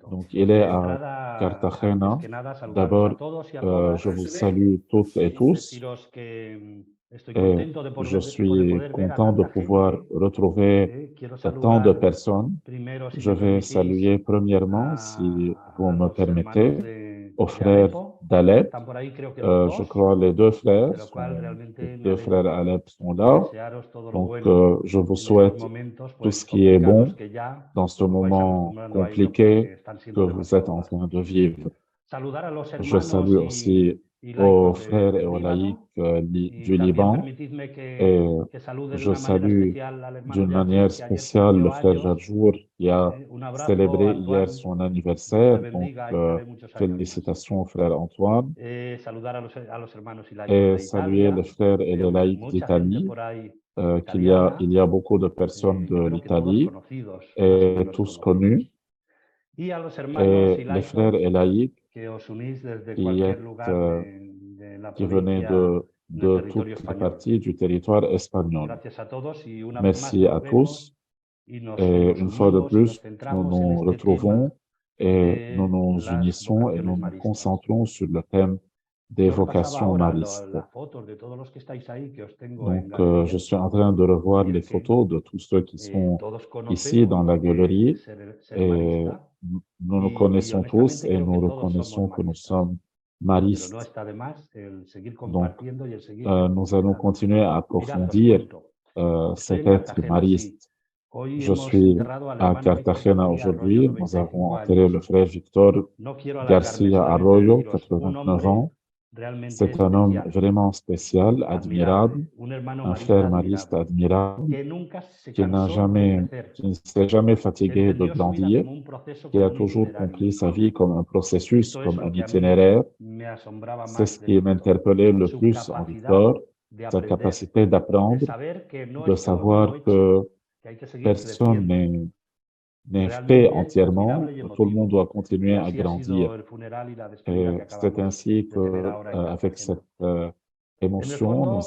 Donc, il est De à entrada, antes Cartagena. que nada, saludaros D'abord, a todos y a je todas vous salue toutes et y tous deciros que estoy et contento je de suis poder ver a content de tanta pouvoir gente. retrouver Quiero tant de saludar personnes. primero, si Je me vais permitís, saluer premièrement, si vous a me los hermanos permettez, aux de frères Alepo. d'Alep. Están por ahí, creo que los Je dos, crois les deux frères de lo cual les realmente me deux frères alegro Alep sont y là. desearos todo lo Donc, bueno je vous en estos souhaite momentos, tout pues ce qui est complicados bon que ya dans ce os vais moment acostumbrando a ello compliqué porque están que siendo vous êtes demasiado en más. train de vivre. Saludar a los Je hermanos salue aussi y aux laicos frères et del aux laïcs Líbano y du también Liban permitidme et que salude de je una manera salue especial al hermano d'une manière Yachi, que ayer spéciale le cumplió frère años. Jarjour qui a Un abrazo, célébré hier Antoine. son Dios anniversaire. te Donc, bendiga y te dé muchos años más. félicitations frère Antoine Saludar a los hermanos y laicos et de saluer les Italia. frères et les Veo que hay laïcs mucha gente d'Italie, por ahí il italiana. y a beaucoup de personnes Yo de creo que todos l'Italie conocidos, más o et menos tous conocidos. connus. Y a los hermanos Et y les frères laicos et laïcs que os unís desde qui, cualquier est, lugar de la qui venaient provincia en el de territorio toutes les español. parties du territoire espagnol. Gracias a todos y una vez más Merci à nos vemos tous. y Et nos une fois de unimos y nos plus, nous centramos en nous este tema retrouvons et nous de nous las unissons et nous vocaciones nous maristas. concentrons sur le thème des Yo repasaba vocations ahora maristes. las fotos de todos los que estáis ahí, que os tengo en Donc, je galería, suis en train de revoir y les es que photos de tous ceux qui sont todos ici conocemos dans la lo que es galerie ser et marista nous nous y connaissons tous honestamente et creo que nous todos somos reconnaissons que nous maristas, sommes pero no maristes. está de más el seguir Donc, compartiendo y el seguir nous allons profundizando. continuer à Mirad, os approfondir cuento, estoy cet en être Cartagena, sí. mariste. Hoy Je hemos suis enterrado al à hermano Víctor Cartagena García Arroyo, aujourd'hui. Nous avons 95 enterré le años. frère Victor No quiero alargarme, Garcia solamente Arroyo, deciros, un 89 hombre ans. realmente C'est un homme especial, vraiment spécial, admirable, admirable, un hermano un marista frère mariste admirable, admirable, que nunca se cansó de crecer, qui ne s'est jamais que fatigué de entendió su vida grandir, como un proceso, qui como a un toujours itinerario. compris sa vie comme un processus, Esto es comme un lo que a mí itinéraire. me asombraba C'est más ce de qui Víctor, m'interpellait le su plus en capacidad Victor, de sa aprender, capacité de d'apprendre, saber que no de es todo savoir hecho, que que hay que seguir personne creciendo. n'est fait Realmente entièrement, admirable y tout le monde emotivo. doit continuer Y à así ha grandir. sido el funeral y la despedida Et que c'est acabamos ainsi de tener que, ahora en avec Cartagena. cette En el émotion, fondo,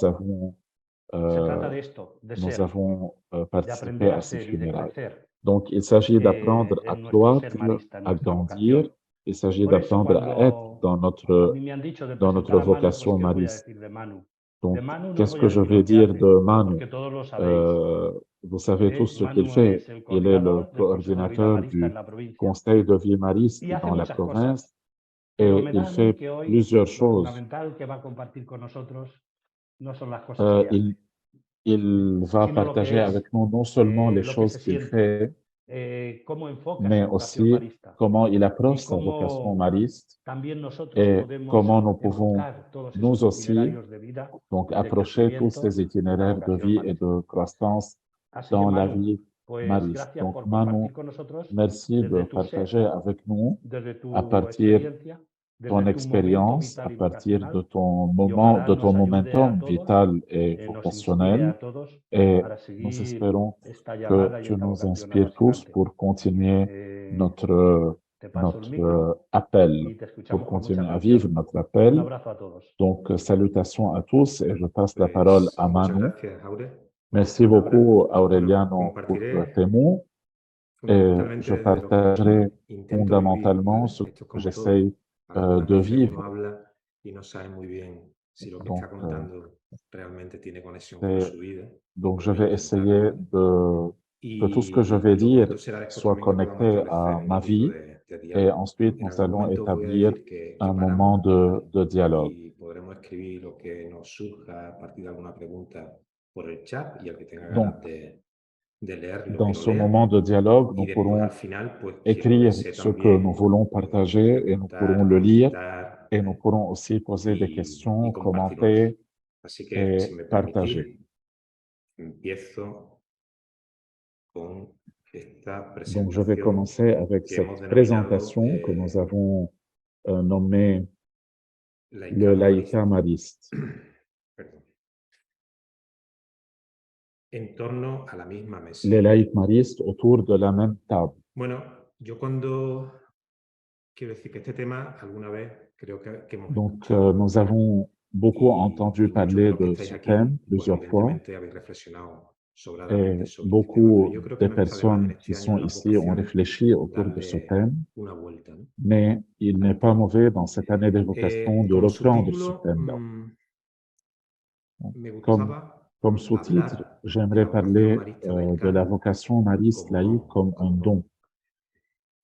se trata euh, de esto, de nous ser, avons de participé aprender a à ces ser y de funérailles. crecer Donc, il s'agit d'apprendre à en nuestro ser croître, marista, en à nuestra grandir. vocación. Il s'agit Por eso d'apprendre à être cuando a mí me han dicho de dans notre presentar a Manu, pues vocation ¿qué os voy a mariste. decir de Manu? De Donc, Manu no os qu'est-ce voy a que je decir vais lo que dire hace, de Manu? porque todos lo sabéis. Vous savez tous ce qu'il Manu fait. es el Il est le coordinador del Consejo de Vida coordinateur Marista en du la provincia Conseil de vie mariste y hace dans la muchas cosas. province Pero et me il da a mí fait que hoy plusieurs lo choses. fundamental que va a compartir con nosotros no son las cosas Euh, que hace, il, il va sino lo partager que es, avec nous non seulement les lo que choses se qu'il siente, fait, cómo enfoca mais su vocación aussi marista comment il y approche sa vocation cómo mariste también nosotros et podemos comment nous pouvons, enfocar todos esos nous aussi, itinerarios de vida donc, y de approcher tous crecimiento ces en la itinéraires de vocación vie et marista. de croissance Así que dans la Manu, vie pues mariste. gracias Donc, por Manu, compartir con nosotros merci de desde tu partager ser, avec nous desde à tu partir experiencia, ton desde tu momento expérience, à vital y partir de vocacional ton y moment, ojalá de ton nos ayude a momentum todos, vital et nos inspire vocationnel. a todos Et para nous seguir espérons esta que llamada y tu esta nous vocación inspires tous apasionante. pour continuer Eh, notre, Te paso el notre micro appel, y te pour escuchamos con mucha continuer à vivre atención. notre Un appel. abrazo a todos. Donc, salutations à tous et je passe la parole Pues à muchas Manu. gracias, Aure. Merci Laura. beaucoup, Bueno, Aureliano, pour compartiré tes mots. Et je fundamentalmente de lo partagerai que intento vivir, fondamentalement ¿vale? ce Esto es que como todo. j'essaye Algunas de veces uno vivre. habla y no sabe muy bien si lo que Donc, está contando realmente tiene conexión con c'est- su vida. donc, Yo je voy a vais essayer intentarlo. que tout ce que je vais Y lo dire bonito será después soit también que podamos connecté establecer à un ma ratito vie de et diálogo. ensuite En nous algún allons momento voy a établir decir que un paramos, moment ¿vale? de dialogue. Y podremos escribir lo que nos surja a partir de alguna pregunta por el chat y el que tenga Donc, ganas de leer lo dans que lo ce lea. moment de dialogue, Y nous después al pourrons final, pues quiero écrire que sé ce que nous también voulons partager et nous pourrons preguntar, le lire comentar et nous pourrons aussi poser des y questions, compartirlo aquí. commenter Así que, et si me partager. permitís, empiezo con esta Donc, je vais presentación commencer avec que hemos cette denominado présentation que nous avons nommée le Laicado laïcat Mariste. mariste. Perdón. En torno a la misma mesa. Les laïcs maristes autour de la même table. Bueno, yo cuando quiero decir que este tema alguna vez creo que hemos Donc, escuchado nous avons beaucoup entendu y muchos de parler los que de estáis ce aquí, thème pues plusieurs fois. evidentemente habéis reflexionado sobradamente Et sobre este tema, beaucoup pero yo creo de que no está de más en personnes este qui año sont de las ici ont vocaciones réfléchi autour de ce darle thème, una vuelta, ¿no? mais il n'est pas mauvais dans cette année d'évocation de Como reprendre ce subtítulo, thème-là. me Comme, gustaba comme sous-titre, hablar de j'aimerais la vocación parler marista de la laical vocation mariste laïque comme un como don.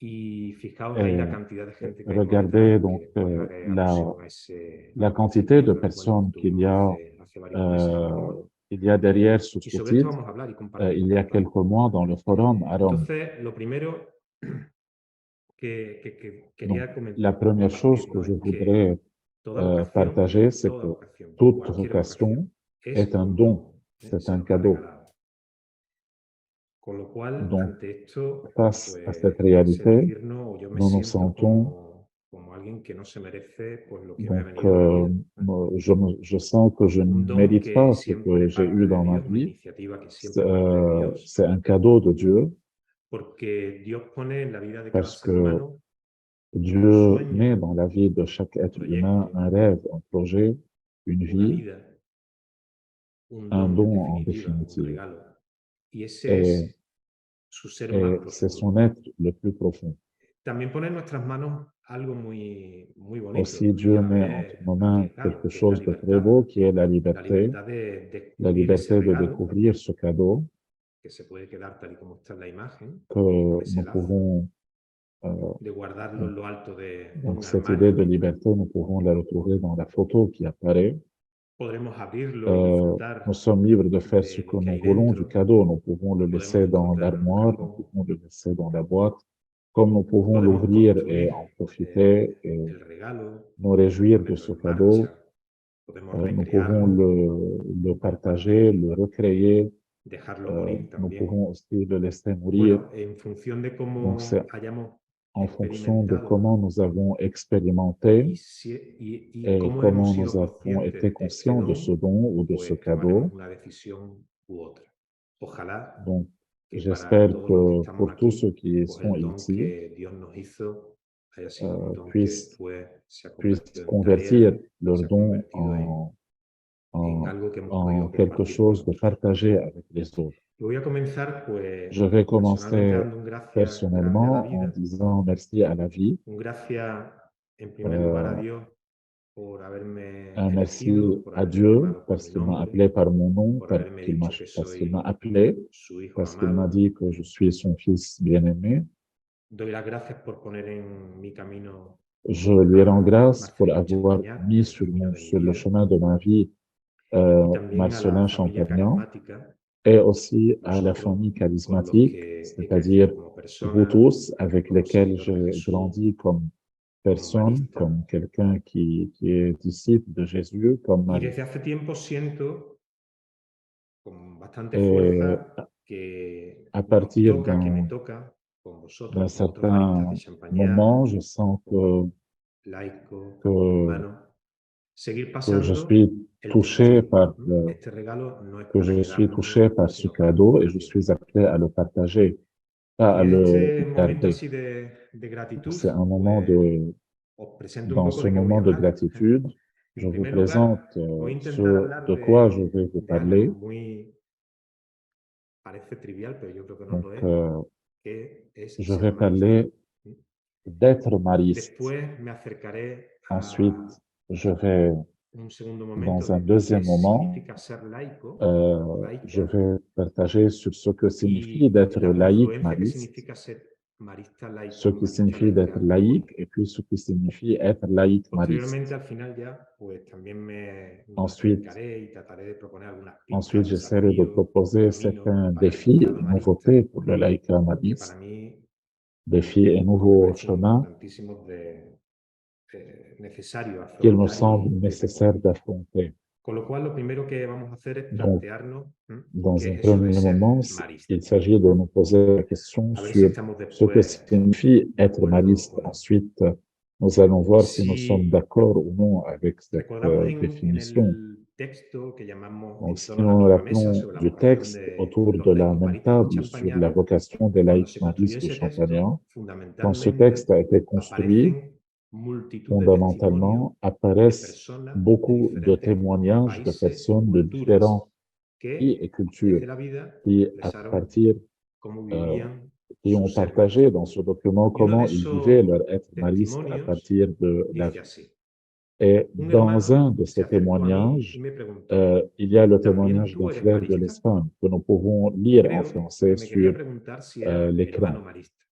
y fijaos ahí la Et cantidad de gente que hay por regardez detrás, que donc después haré alusión a la ese quantité de principio en el cual personnes qu'il y estuvimos a, hace varios meses en Roma, ¿no? il y a derrière ce Y sobre esto sous-titre, vamos a hablar y compartir. il y a quelques mois dans le forum à Rome. Entonces, lo primero que Donc, quería la première chose compartir, que ¿no? je Es que voudrais partager, c'est toda que vocación, toute cualquier vocation vocación, est es un un don, don, c'est se un nos ha cadeau. regalado. Con lo cual, Donc, ante esto, face à pues cette réalité, sentirnos, o yo me nous nous siento sentons, como alguien que no se merece pues lo que me ha donc venido en la vida. je sens que je Un ne don mérite que pas ce siempre que j'ai parte eu de dans ma Dios, una vie. iniciativa que siempre parte de Dios, C'est un cadeau de Dieu porque Dios pone en la vida de cada parce ser que humano un Dieu met sueño, dans la vie de chaque un être humain proyecto, un rêve, un projet, une una vie, vida, un un don, en don en definitiva, un définitive. regalo. Y ese Et, es su ser más et c'est profundo. son être le plus profond. También pone en nuestras manos algo muy bonito Aussi, y Dieu a la met entre vez nos mains arriesgado, quelque que es la chose de très beau qui est la libertad de la descubrir ese liberté de regalo découvrir ce cadeau que se puede quedar tal y como está en la imagen, que con ese nous lazo, pouvons, de guardarlo en lo alto de donc un cette idée de armario. liberté, nous pouvons la retrouver dans la photo qui apparaît. Podremos abrirlo y disfrutar Nous sommes libres de faire ce de que lo que nous hay voulons du dentro. cadeau. Nous pouvons le Podemos laisser dans encontrarlo en un l'armoire, nous cajón. pouvons le laisser dans la boîte, comme nous pouvons Podemos l'ouvrir et construir en profiter et el regalo, nous réjouir de ponerlo ce en cadeau. marcha, podemos Nous pouvons recrearlo, le partager, le recréer. dejarlo morir Nous también. pouvons aussi le laisser mourir. Bueno, en función de Donc, cómo c'est hayamos en fonction de experimentado comment nous avons expérimenté y et cómo hemos comment sido nous avons conscientes été de este conscients de ce don, don ou de ce pues tomaremos cadeau. una decisión u otra. Ojalá Donc, que para j'espère todos los que que estamos pour tous aquí, ceux qui pues sont el don ici, que Dios nos hizo haya sido un don que puissent después se ha puissent convertido en convertir tarea, leur se ha don convertido en en, algo que hemos en podido quelque compartir con chose de otros. partagé avec les autres. Y voy a comenzar, pues, Je vais personalmente commencer dando un gracias grande a la personnellement en vida, disant merci à la vie, un gracias en primer lugar a euh, Dios por haberme un elegido, merci por à haberme Dieu llamado por parce mi qu'il m'a nombre, appelé par mon nom, por haberme dicho que parce qu'il m'a soy appelé, su hijo parce qu'il m'a amado. dit que je suis son fils bien-aimé. Doy las gracias por poner en mi camino Je lui rends a grâce pour Marcelino avoir Champagnat, mis en el camino de mi sur le vida, chemin de ma vie y también a la Marcelin familia Champagnat carismática, et aussi à la vosotros famille con los charismatique, que he crecido c'est-à-dire como vous persona, tous avec como lesquels seguidor de j'ai Jesús, grandi comme como personne, marista. comme quelqu'un qui est disciple de Jésus, comme Y Marie. desde hace tiempo siento con bastante Et fuerza que à nos partir toca, que me toca, con vosotros, d'un con otros maristas de certain Champagnat, moment, je sens laicos, que, hermanos, seguir que je pasando suis el touché testigo. par, Este regalo no es que para je suis quedárnoslo, touché par ce sino para cadeau et je compartirlo. suis appelé à le partager, pas Y à en le este momento garder. así de gratitud, C'est un moment pues os presento un dans poco ce de qué voy moment a de hablar. gratitude, je En vous primer lugar, présente voy a intentar ce hablar de quoi je vais vous de algo parler. muy, parece trivial, pero yo creo que no Donc, lo es, que es je ser vais marista. parler d'être mariste. Después me acercaré Ensuite, a je vais, un segundo momento dans un de lo que deuxième moment, significa ser laico, je laica, vais partager sur ce que signifie y d'être la laïque confluencia que mariste, significa ser marista ce laico, qui marista signifie d'être laica laïque hoy. et puis ce qui signifie être laïque Posteriormente, mariste. al final ya, pues también me Ensuite, acercaré y trataré de proponer algunas ensuite, pistas, j'essaierai de desafíos, proposer caminos certains para el défis laicado et marista, nouveautés pour le laïcat que para mariste, mí défis et pues me nouveaux parecen chemins importantísimos necesarios qu'il me afrontar semble y nécessaire recorrer. d'affronter. Con lo cual, lo primero que vamos a hacer es Donc, plantearnos dans qué un es eso de premier ser moment, marista. il s'agit de nous poser la question A ver si sur estamos ce que después signifie de être acuerdo mariste. o no. Ensuite, nous allons voir si nous sommes Si d'accord ou non avec cette recordamos en définition. el texto que llamamos Donc, En si torno a la nous nous misma mesa rappelons sobre la du vocación texte de autour los de la laicos même maristas de table sur la Champagnat, vocation des cuando laïcs se construyó maristes de ese Champagnat, texto, quand ce texte a fundamentalmente été construit, aparecen multitud de testimonios fondamentalement, de apparaissent personas de beaucoup de diferentes témoignages de países, personnes de culturas, différents et que culture desde la vida qui, à expresaron partir, cómo euh, vivían qui su ont ser partagé marista. dans ce document Y uno de comment ils vivaient esos leur être mariste à testimonios partir de la dice vie. así: Et un dans un hermano de se ces acercó a mí y témoignages, me preguntó, il y a le ¿también témoignage tú d'un eres frère de marista? l'Espagne que nous pouvons lire en Creo que français me quería sur preguntar si era hermano l'écran. marista.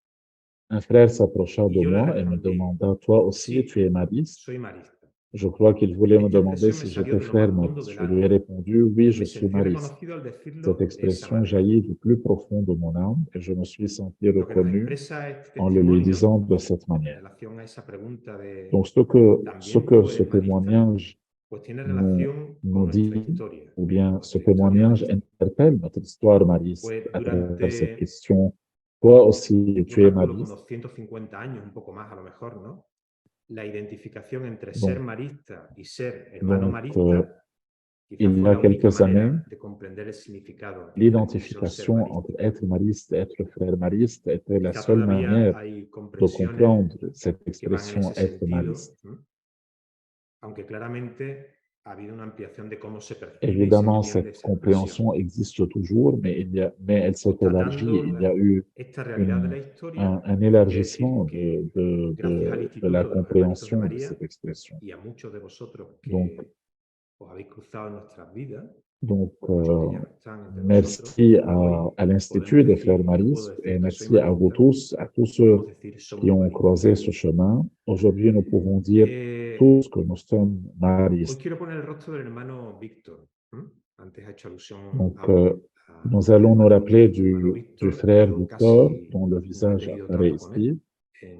Un frère s'approcha Y de yo le moi et me respondí, demanda, toi aussi, tu es sí, mariste? soy marista. Je crois qu'il voulait me Esta demander expresión me si salió j'étais de lo frère más hondo mariste. del Je lui ai alma répondu, oui, y je me suis sentí mariste. reconocido al Cette decirlo de esa expression manera. jaillit du plus profond de mon âme et je me suis senti Lo que nos reconnu expresa este en le lui testimonio disant de cette en manière. relación a esa pregunta de Donc, ce ¿también que tú ce eres marista? témoignage Pues tiene nous, relación con nous nuestra dit, historia, ou bien ce nuestra historia témoignage marista. interpelle notre histoire mariste Pues à travers cette durante, question. Toi aussi, yo tu es calculo que mariste. unos 150 años, un poco más a lo mejor, ¿no? La identificación entre ser Donc, marista y ser hermano donc marista quizás il y fue a la única quelques années, manera de comprender el significado de lo que quiso el ser l'identification marista. entre être mariste et être frère mariste était la Quizá seule todavía manière hay de comprensiones comprendre cette que van en expression ese être sentido, mariste. aunque claramente ha habido una ampliación de cómo se percibe y se Évidemment, entiende cette esa expresión. compréhension existe toujours, mais elle s'est élargie. Constatando Il y a eu esta realidad de la historia, un hay que decir élargissement que gracias al de la Instituto de los Hermanitos de compréhension de María cette expression. y a muchos de vosotros Donc, que os habéis cruzado en nuestras vidas, donc muchos que ya no están entre nosotros, merci hoy à podemos l'Institut des decir, Frères y yo puedo Maristes decir et que soy merci marista, à tous podemos ceux decir qui somos ont maristas. croisé ce chemin. Aujourd'hui, nous pouvons dire tous que nous sommes Hoy maristes. quiero poner el rostro del hermano Víctor. Antes ha hecho alusión Donc, nous al allons nous hermano rappeler du Víctor. frère Yo Victor, casi dont le no he visage tenido apparaît trato con él ici,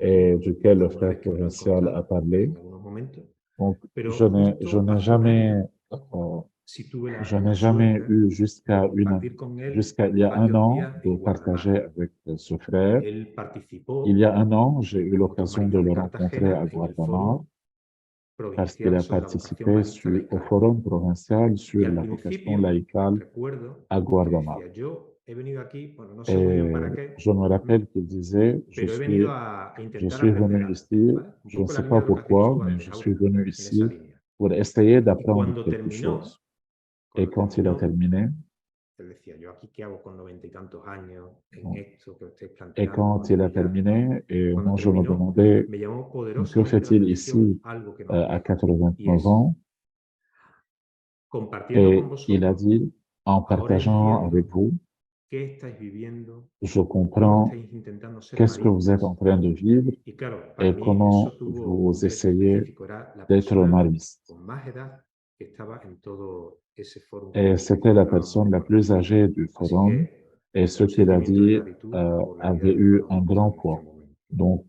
et duquel le alguna frère vez que me lo he provincial a encontrado parlé. en algunos momentos. Donc, Pero je justo n'ai hace un jamais, año sí tuve la suerte eu de compartir con él jusqu'à il y a un varios an días de en partager Guardamar. avec ce frère. Él Il y a participó un an, j'ai eu con otros l'occasion de maristas le de rencontrer à Cartagena en el Guardamar Fórum parce qu'il Provincial a sobre la Vocación participé Marista au Laical. forum provincial Y sur al la vocation principio laïcale recuerdo à que Guardamar. decía, yo he venido aquí, bueno, no sé muy bien Et para qué, je me rappelle qu'il disait, pero he venido a je intentar suis venu aprender algo, ici, ¿vale? Un je ne poco la sais línea pas de lo que hacías pourquoi, tú mais antes, je suis Augusto, venu en esa ici línea. pour essayer Y d'apprendre quelque chose. Et quand il a terminé, él decía, yo aquí qué hago con 90 y tantos años en bon, esto que estáis et planteando. quand il a Y ya, terminé, et cuando moi je me terminó, demandais, me llamó que poderosamente la fait-il atención ici algo que nos à dijo. Y 89 es, ans? compartiendo con Et il a vosotros, dit, en ahora partageant avec entiendo vous, qué estáis viviendo, je cómo comprends estáis intentando ser qu'est-ce que vous êtes maristas. en train de vivre Y claro, para et mí eso comment tuvo un vous peso essayez específico. Era la d'être persona mariste. con más edad que estaba en todo ese foro Et que c'était la celebrábamos personne en la plus Guadalajara. âgée du Así forum. que Et ce un qu'il a sentimiento de dit gratitud por la vida avait del eu hermano un Víctor grand en este poids. momento. Donc,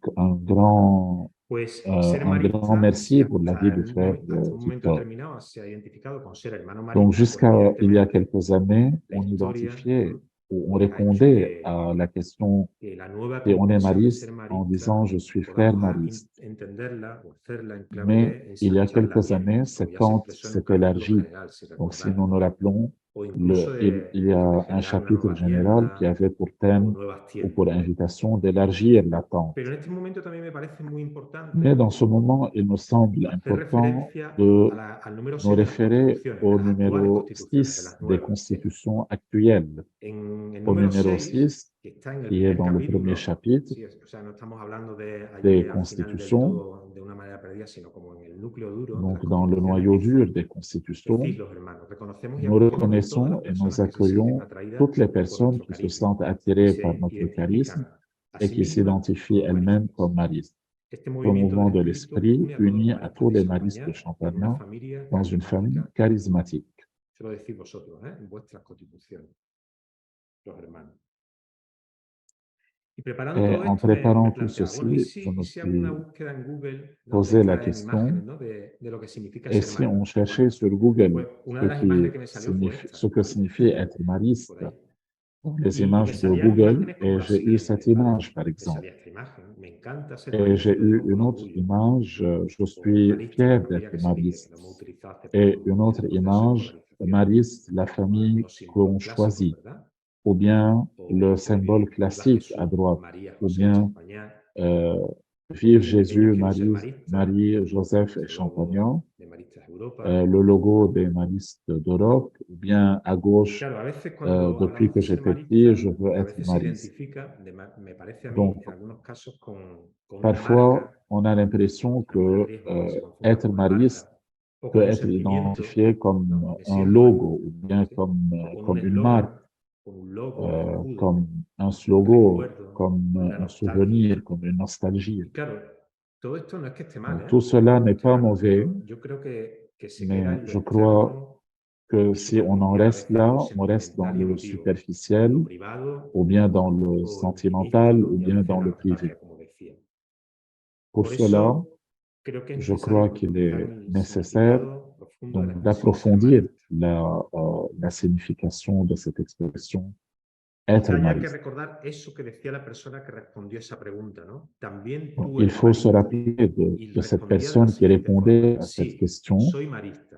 Pues ser un grand marista, si merci pour la vie hasta, du frère hasta un momento Victor. determinado se ha identificado con ser hermano Donc, marista, pues jusqu'à il y a evidentemente quelques années, la on historia identifiait ou on pues ha hecho répondait à la question que la nueva si on est comprensión de ser mariste en marista disant je suis frère podamos mariste. entenderla o hacerla en clave Mais de il y a ensancharla quelques bien, années, como c'est ya se quand expresó en un c'est capítulo élargi. general, si Donc, si recordáis, nous nous rappelons, o incluso il y a un generar una chapitre nueva général qui tienda avait pour o thème nuevas ou pour tiendas. invitation d'élargir l'attente. Pero en este momento también me parece muy importante Mais dans ce moment, il me semble hacer important referencia de al número nous 6 de las référer constituciones, de au las actuales numéro constituciones, de 6 las des nuevas. constitutions actuelles. En el Au número numéro 6, 6, que está en el qui est primer dans le premier capítulo, chapitre sí, o sea, no estamos hablando de des allí al final del constitutions, todo de una manera perdida, sino como en el núcleo duro de las donc dans le constituciones, noyau dur dice, des constitutions, decís los hermanos, reconocemos y nous acogemos todas reconnaissons las et nous personas que se sienten accueillons atraídas toutes les por personnes nuestro qui se carisma sentent y attirées par se notre charisme identifican a et sí qui mismas s'identifient como elles-mêmes maristas. comme maristes. Este Le movimiento mouvement del de espíritu l'esprit une a todos los unit à maristas tous de les maristes de Champañá en una Champagnat familia dans une famille carismática. charismatique. Se lo decís vosotros, en vuestras constituciones, los hermanos. Y preparando Et todo en esto me préparant tout planteaba, bueno, ¿y ceci, je me si hago una suis búsqueda en Google donde posé la extraen question, imágenes, ¿no? de lo que significa et ser si on marista? cherchait sur Google Pues una de las imágenes que me salió fue esta, ce que signifie être por mariste, ahí. les Y me images de salían Google, imágenes como et la j'ai eu cette siguiente, ¿vale? image, par Me exemple. salía esta imagen, me encanta ser Et j'ai marista, lo eu digo con une autre orgullo. image, je O suis marista, fier como quería d'être que se dice, que mariste. lo hemos utilizado hace Et poco une en autre el proceso de image, polarización. mariste, la famille Los símbolos qu'on clásicos, choisit, ¿verdad? ou bien O le puede symbole ir viva classique à Jesús, droite, María, ou José, bien Champañá, euh, Vive ella Jésus, quiere ser Marie, marista, Marie, Joseph et el Champagnon, logo de Maristas Europa. le logo des maristes d'Europe, ou bien à gauche, Claro, a veces cuando depuis hablamos que de ser j'étais petit, marista, je veux a être veces se mariste. identifica, me parece a mí, Donc, en algunos casos, con una parfois, marca. on a l'impression Es un que riesgo que se confunda être con una mariste marca o peut con un être sentimiento, identifié ¿no? comme Me un siento logo marista, ou bien ¿sí? comme, O con un comme une marque, eslogan, con un logo, un escudo, comme un un slogan, recuerdo, comme una un nostalgia. souvenir, comme une nostalgie. Y claro, todo esto no es que esté mal, Donc, ¿eh? tout cela No n'est esté pas mal, mauvais, pero yo creo que se queda mais en lo je crois externo que y si on en superficial a reste veces, en là, lo on reste dans sentimental y le emotivo, en superficiel, lo privado, ou bien dans un le poco sentimental, intimista ou y a bien veces dans la le privé. nostalgia, como decía. Pour Por cela, eso creo que es je necesario crois qu'il profundizar est en el nécessaire significado profundo de la donc expresión ser d'approfondir marista. la signification de cette expression être Quizá haya que mariste. recordar eso que decía la persona que respondió esa pregunta, ¿no? También Donc, tú il eres faut se marista. rappeler Y de cette respondía de la personne qui siguiente forma: répondait à cette sí, question. soy marista.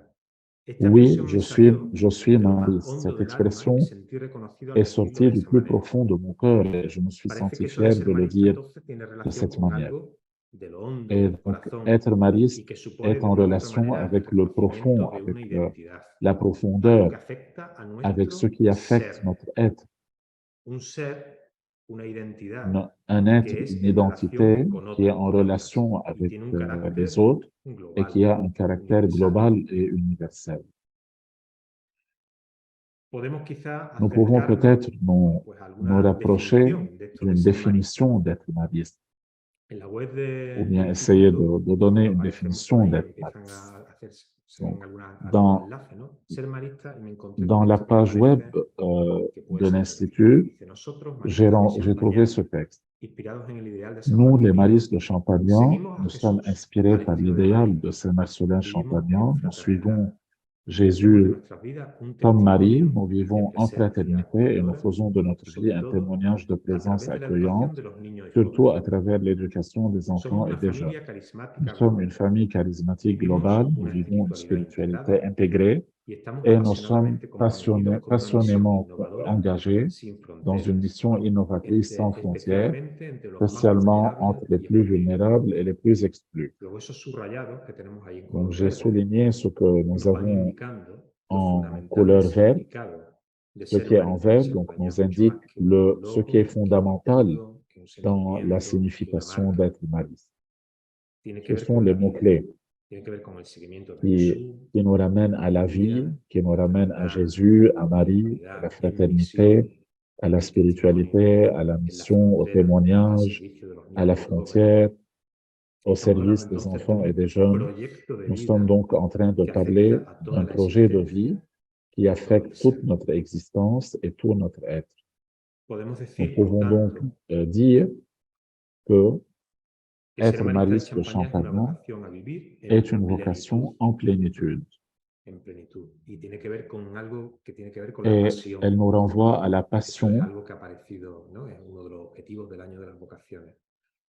Esta Oui, expresión me salió je suis desde lo más mariste. hondo Cette del alma y me expression sentí reconocido al est decirlo sortie de du esa plus manera. profond de mon cœur et je me suis Parece senti que eso de fier ser de le marista dire entonces tiene de relación cette con manière. algo de lo hondo Et del donc, corazón être y mariste que supone est de en una u otra relation manera el avec le reconocimiento profond, de avec una identidad, la algo profondeur, que afecta a avec ce nuestro qui affecte ser. notre être. Un ser, una identidad Un être, que es une en relación identité con qui est otras en identidades relation y avec tiene un les carácter autres et qui global, a un caractère universal. global et universel. Podemos quizá Nous pouvons acercarnos peut-être pues, a nous alguna rapprocher definición de esto de d'une ser marista. définition d'être mariste, En la web ou del bien essayer instituto, de donner cuando une aparecen por définition ahí, d'être empiezan mariste. a hacerse Donc, algunos dans, enlaces, ¿no? Ser marista, y me encontré dans con la esto que me page web parece que puede de ser certificado. l'Institut, Dice: nosotros, maristas de j'ai trouvé Champagnat, ce texte. inspirados en el ideal de San Nous, les Maximilien, maristes de Champagnat, seguimos a nous sommes Jesús inspirés al par estilo de María. l'idéal de Saint-Marcelin Vivimos en Champagnat. Nous fraternidad suivons y hacemos de Jésus nuestras vidas un comme Marie. testimonio Nous de vivons en presencia fraternité et nous acogedora, faisons de notre vie sobre un todo témoignage de a présence través de la educación accueillante, de los niños y surtout jóvenes. à travers l'éducation des Somos enfants et una des jeunes. familia Nous carismática sommes une global. famille charismatique Vivimos globale, nous una vivons une espiritualidad spiritualité integrada intégrée y estamos et nous sommes apasionadamente comprometidos con una misión passionnément innovadora engagés sin dans une fronteras, mission innovatrice sans frontières, especialmente entre los más spécialement entre vulnerables les y plus excluidos. vulnérables et les plus exclus. Luego esos subrayados que tenemos ahí en Donc, color j'ai verde souligné ce que nous nos van avons indicando lo en fundamental y el couleur verte, significado de ce ser qui est en marista de vert, donc Champagnat, nous mucho más indique que un ce qui est logo, que un fondamental escudo, que un dans la sentimiento, que una signification marca. d'être mariste. Tiene que Ce ver sont con les la vida, mots-clés tiene que ver con el seguimiento de qui, Jesús, qui nous ramènent à la vie, María, qui nous ramènent à fraternidad, Jésus, à Marie, à la espiritualidad, en fraternité, misión, à la en testimonio, spiritualité, à la en la mission, au frontera, al témoignage, servicio de los à la niños y jóvenes. frontière, au Estamos hablando service des entonces de enfants et un des jeunes. proyecto de Nous sommes vida donc en train de que parler afecta a toda d'un la projet de vie existencia qui y a todo el affecte toute ser. notre existence et tout notre être. Podemos Nous decir, por pouvons donc tanto, dire que que ser être marista de mariste de Champaña es una Champagnat vocación a vivir est en une plenitud, vocation en plénitude en plenitud. Y tiene que ver con algo que tiene que ver con la et pasión. elle nous renvoie à la Eso es passion. algo que ha aparecido, ¿no? Es uno de los objetivos del año de las vocaciones.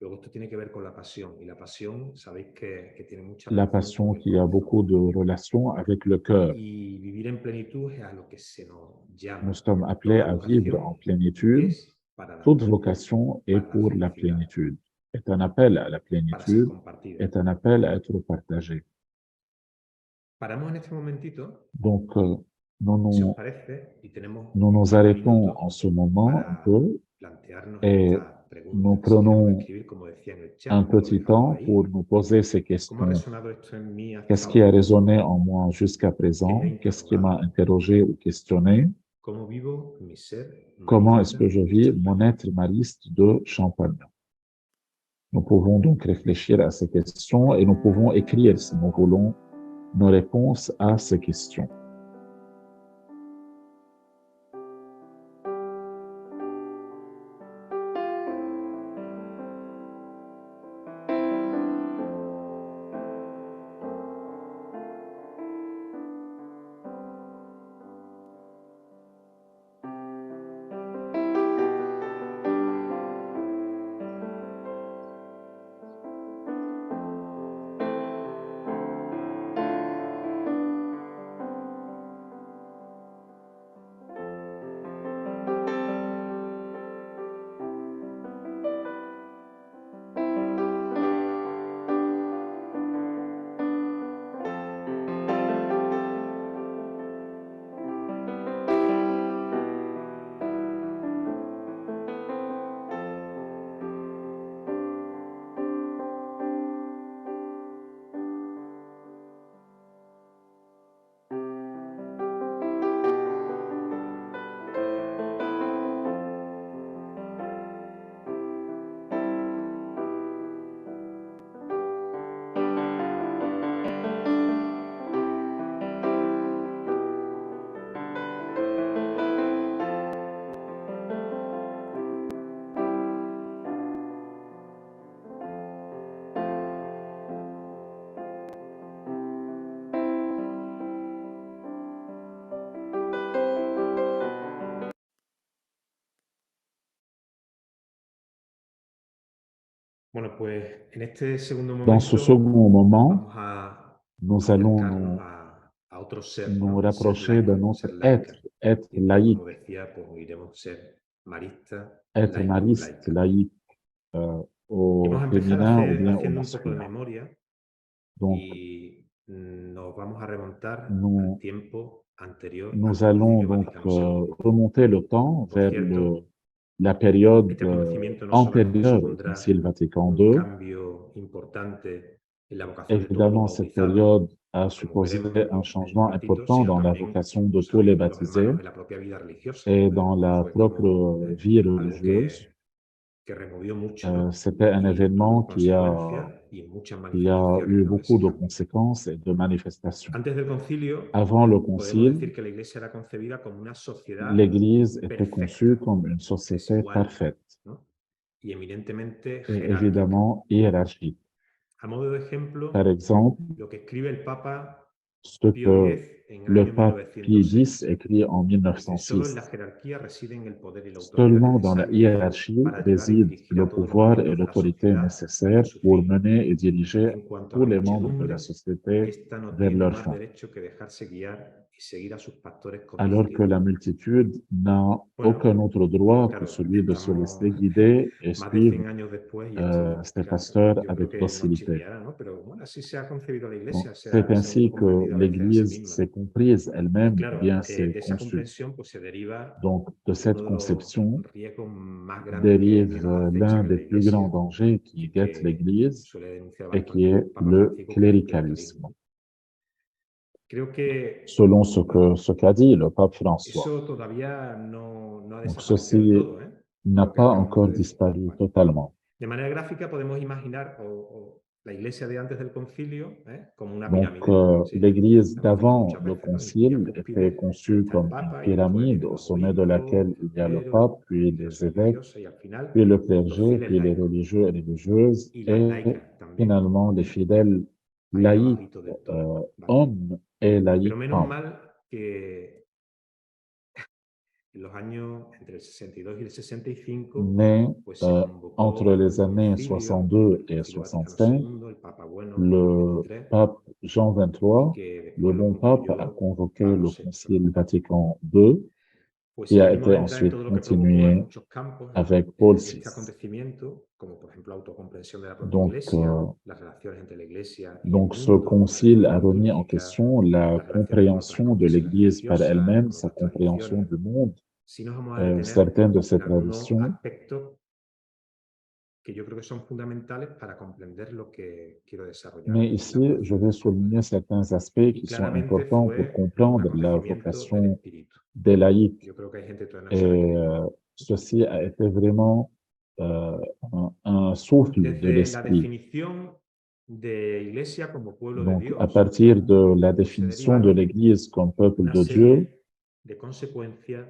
Luego esto tiene que ver con la pasión. Y la pasión, sabéis que tiene mucha La relación con passion el qui a corazón. beaucoup de relations avec le cœur. Y vivir en plenitud es a lo que se nos Nous llama. sommes appelés Toda à vivre en vocación plénitude. es para la Toute plenitud, vocation est para la pour la felicidad, plénitude, est un appel à la para ser plénitude, compartida. est un appel à être partagé. Paramos en este momentito, Donc, si os parece, y tenemos nous nous unos arrêtons minutos en ce moment un para peu plantearnos et esta nous pregunta. Si queréis prenons escribir, como decía, en el un chat, lo petit dejamos temps ahí. pour nous poser ces ¿Cómo ha questions. resonado esto en mí hasta Qu'est-ce qui a ahora? résonné en moi jusqu'à ¿Qué me ha présent? Qu'est-ce qui m'a interrogado? interrogé ou questionné? ¿Cómo vivo mi ser Comment est-ce marista que je de vis mon Champagnat? être mariste de Champagne? Nous pouvons donc réfléchir à ces questions et nous pouvons écrire, si nous voulons, nos réponses à ces questions. Bueno, pues en este segundo Dans ce momento second moment, vamos a nous allons acercarnos a otro ser, nous ¿no? Ser rapprocher de laico, notre ser laica. être Y entonces, como laïque, decía, pues iremos ser maristas, être laicos, mariste, laicas. laïque, Y au vamos a empezar féminin ou bien au haciendo un poco de masculin. memoria Donc, y nos vamos a remontar al nous, tiempo anterior al nous allons Concilio donc Vaticano II. remonter le temps Por vers cierto, la période este conocimiento no solamente antérieure au supondrá Concile Vatican un II. cambio importante en la vocación de todos los Évidemment, cette bautizados, période a como supposé veremos un en un changement ratito, important sino dans la también, vocation de como tous les sabéis, de los baptisés hermanos en la propia vida religiosa, et dans que la fue como propre vie algo religieuse. que removió mucho, ¿no? C'était un Y événement tuvo consecuencias y muchas qui a manifestaciones, eu ¿no? De beaucoup ese de cambio. conséquences et de manifestations. Antes del concilio, Avant le podemos concile, decir que la Iglesia era concebida como una sociedad l'Église était conçue perfecta, comme une société desigual, parfaite ¿no? Y eminentemente et jerárquica. évidemment hiérarchique. A modo de ejemplo, Par exemple, lo que escribe el Papa ce Pío que X en el le año pape Pie X 1906. écrit en Dice, solo en la 1906. jerarquía residen el poder y la autoridad Seulement dans la necesarios hiérarchie para llevar y réside dirigir le a todos los pouvoir et miembros de la l'autorité sociedad nécessaires a su pour fin. mener et diriger En cuanto a tous la les membres de la muchedumbre, société esta no vers tiene leur más fin. derecho que dejarse guiar y seguir a sus pastores con Alors que la disciplina. multitude n'a Bueno, aucun autre droit que claro, celui de se estamos laisser guider et más de suivre 100 años después y esto, ses claro, pasteurs yo creo avec que nos docilité. chirriará, ¿no? Pero bueno, así se ha concebido la Bon, Iglesia, se c'est ha ainsi que comprendido a veces a sí l'Église misma. s'est comprise Y elle-même, ou claro, bien de s'est esa conçue. comprensión pues se deriva Donc, de cette uno de los conception riesgos más grandes que dérive nos l'un acechan en des la plus grands Iglesia dangers qui y guettent que l'Église suele denunciar et qui bastante est el Papa le Francisco, que es el clericalismo, cléricalisme, ¿no? Creo que selon ce qu'a dit le pape François. eso todavía no ha Donc, desaparecido del ceci todo, ¿eh? n'a Lo que pas acabamos encore de decir. disparu Vale. totalement. De manera gráfica podemos imaginar la iglesia de antes del concilio como una Donc, pirámide. ¿Sí? l'Église La hemos visto d'avant muchas le veces, ¿no? En cuya Concile était cúspide conçue está el comme une Papa y después pyramide vienen au los sommet de obispos, laquelle el il y a le clero, pape, puis los les évêques, religiosos y al final puis le los clergé, fieles puis les laicos religieux et religieuses, y las et laicas también, finalement les fidèles ahí laïcs, abajito del todo. ¿Vale? hommes et Pero laïcs menos femmes. mal que en los años entre el 62 y el 65 Mais pues se entre convocó les un années concilio, 62 el et Concilio Vaticano 65, II, el Papa Bueno Juan le XXIII, pape Jean y XXIII, que le después lo bon pape, a concluyó convoqué Pablo le VI, ¿no? Concile Vatican II, Pues qui sin a ánimo été de entrar en ensuite todo lo que provocó en continué muchos campos avec Paul VI. este acontecimiento, como por ejemplo la autocomprensión de la propia Donc, Iglesia, las relaciones entre la Iglesia y el donc ce mundo, la concile reforma a remis en litúrgica, question la las relaciones con otras compréhension de confesiones l'Église par religiosas, elle-même, con sa otras compréhension tradiciones. du monde, Sí nos vamos a detener certaines de ses en algunos traditions. aspectos que yo creo que son fundamentales para comprender lo que quiero desarrollar Mais en la ici, je vocación vais episcopal. souligner certains aspects Y qui sont claramente importants pour fue un comprendre la acontecimiento del vocation Espíritu. des laïcs. Yo creo que hay gente que todavía no se la Et cree. ceci a été vraiment un souffle de Desde la l'esprit. definición de Iglesia como pueblo de Donc, à Dios, partir de la pues se définition de derivaron l'Église comme peuple una de Dieu, serie de consecuencias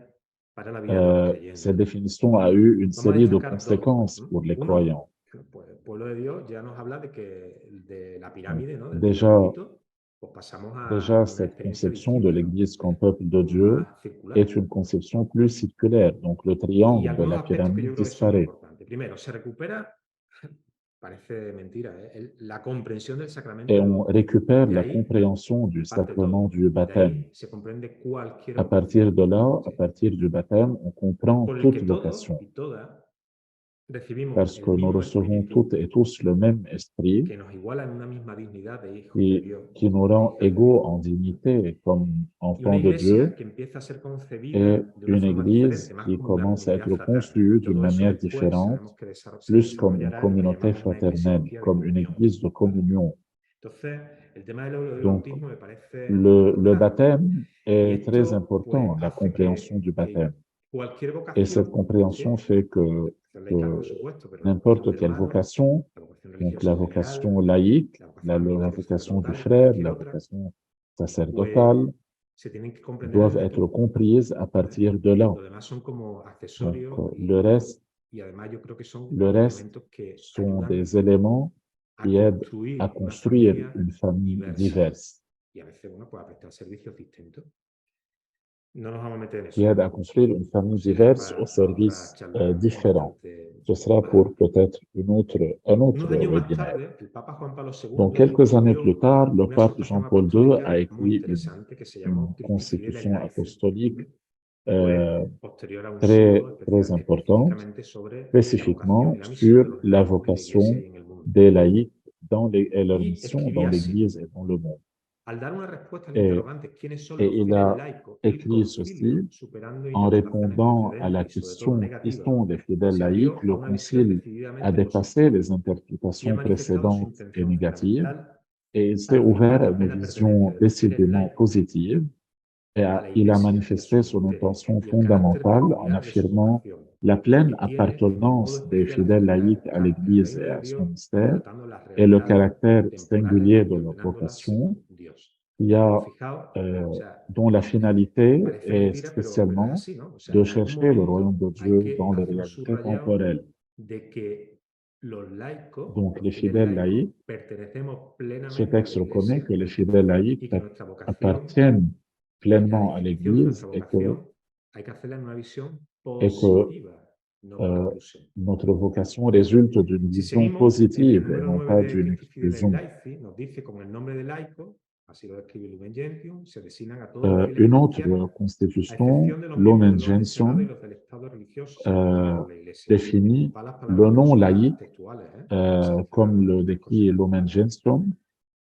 para la vida de los cette creyentes. définition a eu une Vamos a série de destacar dos. conséquences pour les Uno, croyants. pues el pueblo de Dios ya nos habla de la pirámide, ¿no? Del Déjà, triangulito, pues pasamos a una cette experiencia conception de distinta, ¿no? l'Église comme peuple de Dieu Más circular. est une conception plus circulaire. Donc, le Y triangle de algunos la aspectos que yo pyramide creo que son disparaît. importantes. Primero, se recupera, parece mentira, la comprensión del sacramento Et del on bautismo. récupère De la ahí compréhension du parte sacrement todo. du De baptême. ahí se comprende cualquier À partir de là, à Sí. partir du baptême, on comprend Por el toute que todos vocation. y todas recibimos Parce que el nous mismo recevons espíritu toutes et tous le même esprit que nos iguala en una misma dignidad de hijos de Dios. qui nous de rend hijas de égaux Dios. en dignité comme Y una enfants de iglesia Dieu que empieza a ser et concebida de una une forma église diferente, más qui como una commence à comunidad être fraterna. conçue d'une Todo eso manière después différente, sabemos que se plus comme une desarrollará en lo que communauté llamamos una fraternelle, eclesiología de comme une comunión. église de ¿Vale? communion. Entonces, el tema del Donc, bautismo me parece le fundamental. baptême Y est très esto important, pues, la hace compréhension du que baptême. cualquier Et cette vocación, compréhension ¿sí? fait La vocación laical, por que supuesto, pero la vocación n'importe de quelle hermano, vocation, la vocación donc religiosa la en general, vocation laïque, la vocación la vocation du sacerdotal y frère, cualquier la otra, vocation pues sacerdotale, se tienen que comprender doivent desde être aquí. comprises à partir de là. Lo demás son como Donc, accesorios le reste, y además yo creo que son le reste elementos que sont ayudan des éléments a qui aident à construir una construire familia une famille diversa diverse, y a veces, bueno, pues a prestar servicios distintos. No nos vamos a meter en qui eso. aident à construire une famille Eso se deja diverse para au otra service charla différent. bastante ce sera pour peut-être un autre Unos años más webinaire. tarde, el Papa Juan Pablo Donc, II quelques années escribió plus tard, le una pape exhortación Jean-Paul II a apostólica muy écrit interesante que se une llamó Christi Fidei constitution Laici. apostolique Fue posterior a un très, sínodo très importante, específicamente sobre la vocación spécifiquement y la misión sur de los la laicos en la Iglesia vocation y en el mundo. des laïcs et leur Y mission dans escribía así: l'Église et dans le monde. al dar una respuesta al Et, interrogante ¿quiénes son et los il fieles a laicos? El écrit concilio, ceci superando en interpretaciones répondant à la precedentes y sobre todo question qui negativas, sont des fidèles se laïcs. abrió a Le una visión Concile a decididamente dépassé positiva les y ha interprétations manifestado su précédentes et intención négatives fundamental et il s'est para ouvert cumplir à la une plena pertenencia vision de los fieles décidément laicos positive et a la il a Iglesia y manifesté su son interés intention y el carácter fondamentale en peculiar de su affirmant vocación, la pleine que tiene de modo appartenance des especial fidèles laïcs à acerca el l'Église reino et de à son Dios, mystère tratando las et le realidades caractère temporales singulier de y leur ordenándolas vocation, según Dios. qui a, Fijaos, o sea, dont la finalité parece est mentira, pero es spécialement así, ¿no? O sea, de en algún chercher le royaume momento de hay Dieu que dans les hacer un réalités subrayado temporelles. de que los laicos, Donc, los les fieles fidèles laicos, laïcs, pertenecemos ce plenamente a la texte reconnaît Iglesia que les fidèles laïcs y que nuestra vocación appartiennent y la pleinement à definición de l'Église nuestra vocación hay que hacerla en una visión et que positiva, no por exclusión. notre vocation résulte d'une Si vision seguimos en el positive et número non 9 pas de d'une Christi Fidei exclusion. Laici, nos dice con el nombre de laico, así lo describe Lumen Gentium, se designan a todos los fieles Une cristianos, autre a constitution, excepción de los miembros del Lumen orden sagrado y Gentium, los del Estado religioso señalado por la Iglesia. définit Todas las le palabras no nom son laïque, textuales, seleccionadas comme le de décrit cositas. Lumen Gentium,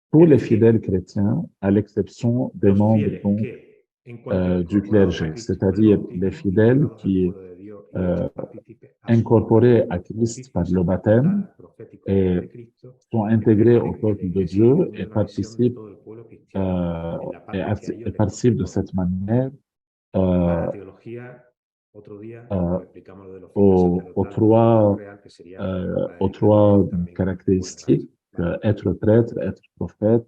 pour Es les decir, fidèles chrétiens, à l'exception des los membres fieles donc, que, en cuanto du incorporados a clergé, Cristo por el c'est-à-dire les bautismo y fidèles llamados al qui, pueblo de Dios y hechos partícipes a su incorporés propósito à Christ par pontificio le baptême sacerdotal, profético y legal et de Cristo, sont intégrés au pertenecen en la peuple de Iglesia y Dieu tienen et una visión de participent, todo el pueblo cristiano en la parte que a ellos et les participent de corresponde. cette manière Para la teología, otro día euh, lo explicamos lo de los oficios aux sacerdotales, pero lo trois, real que sería aux para dedicarle trois también un buen rato. caractéristiques, ¿Vale? être prêtre, être prophète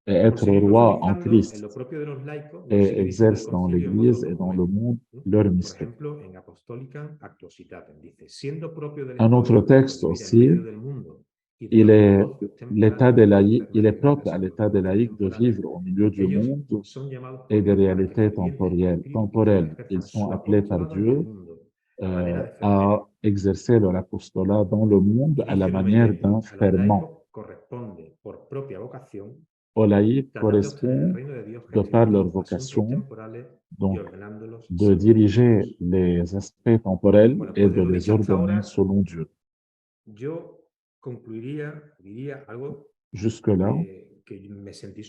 et Por être seguir roi en profundizando en Christ, lo propio de los laicos, lo et sigue diciendo el exerce dans concilio en otros l'Église et dans le documentos. monde leur Por mission. ejemplo, en Apostólica Actuositatem dice, siendo propio del Un Estado autre laico texte vivir en aussi, medio del mundo y de los negocios l'état temporales des y laïcs, il est permanentes propre à sobre los l'état des negocios laïcs de temporales, vivre au milieu du ellos monde son llamados et por des Dios para que réalités fervientes en espíritu y fe temporelles. Ils ejerzan sont su appelés par apostolado ante el Dieu mundo a manera de à fermento. exercer leur apostolat dans le monde Y à la dice Lumen manière Gentium, d'un a los ferment. laicos corresponde por propia vocación Aux laïcs tratar de obtener el correspond, reino de Dios de par leur gestionando asuntos vocation, temporales y donc ordenándolos de según diriger Dios. les aspects temporels Bueno, et pues de de lo les dicho hasta ordonner ahora, selon Dieu. yo diría algo Jusque-là, que me sentí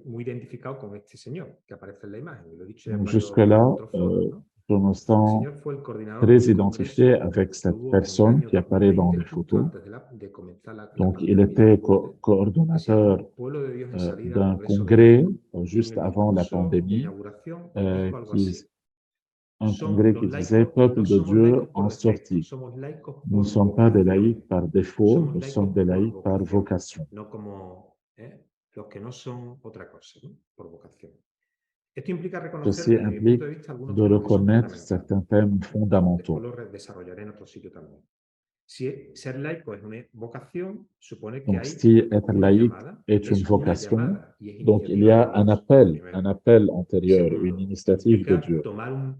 muy identificado con este señor que aparece en la imagen. Y lo he dicho ya en donc varios jusque-là, otros foros, ¿no? je me El sens señor fue el coordinador très del identifié congreso avec que cette hubo en el personne año qui apparaît dans 2020, les justo photos. antes de comenzar la Donc, il pandemia. était Que se llama coordonnateur Pueblo de Dios en salida, d'un Congreso congrès Beato, y en juste el avant la discurso de pandémie, inauguración euh, dijo algo qui, así. un congrès Los qui disait laicos Peuple no de somos Dieu laicos por en defecto, sortie. somos laicos Nous ne por sommes pas des vocación. laïcs par défaut, Somos nous sommes laicos des por laïcs par vocación, vocation. no como los que no son otra cosa, ¿no? Por vocación. Esto implica reconocer Ceci desde mi punto de implique vista algunos de temas que son reconnaître fundamentales. certains thèmes Después fondamentaux. lo desarrollaré en otro sitio también. Si ser laico es una vocación, supone que Donc, hay si être una laïque llamada, est une es una vocation, llamada y es donc il y iniciativa a de Dios, un primero. appel antérieur, une Segundo, initiative de implica Dieu. tomar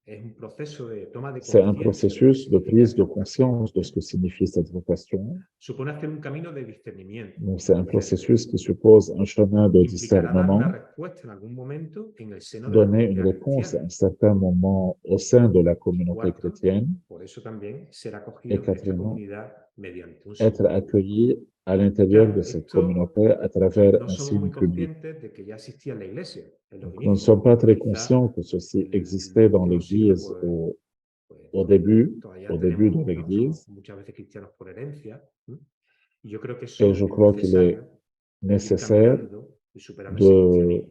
es un proceso de toma de C'est un conciencia de lo que processus de significa prise esta de vocación. conscience de ce que signifie cette vocation. Supone hacer un camino de discernimiento. Donc, c'est un processus qui suppose un chemin de Implicará dar una discernement, respuesta en algún momento en el seno de la donner une comunidad réponse à cristiana. un certain moment au sein de la communauté Cuarto, chrétienne. por eso también ser Et acogidos en esta quatrièmement, comunidad mediante un être signo. accueilli à l'intérieur Claro, de cette esto communauté à travers no un somos signe muy public. conscientes de que ya existía en la iglesia en los Donc, nous ne inicios. sommes pas très Quizá conscients que ceci en existait los dans últimos siglos, l'Église pues au début todavía de tenemos, ¿no? l'Église. Somos muchas veces cristianos por herencia. Y yo creo que Et eso je es crois qu'il est necesario de ir nécessaire caminando y superando ese cristianismo.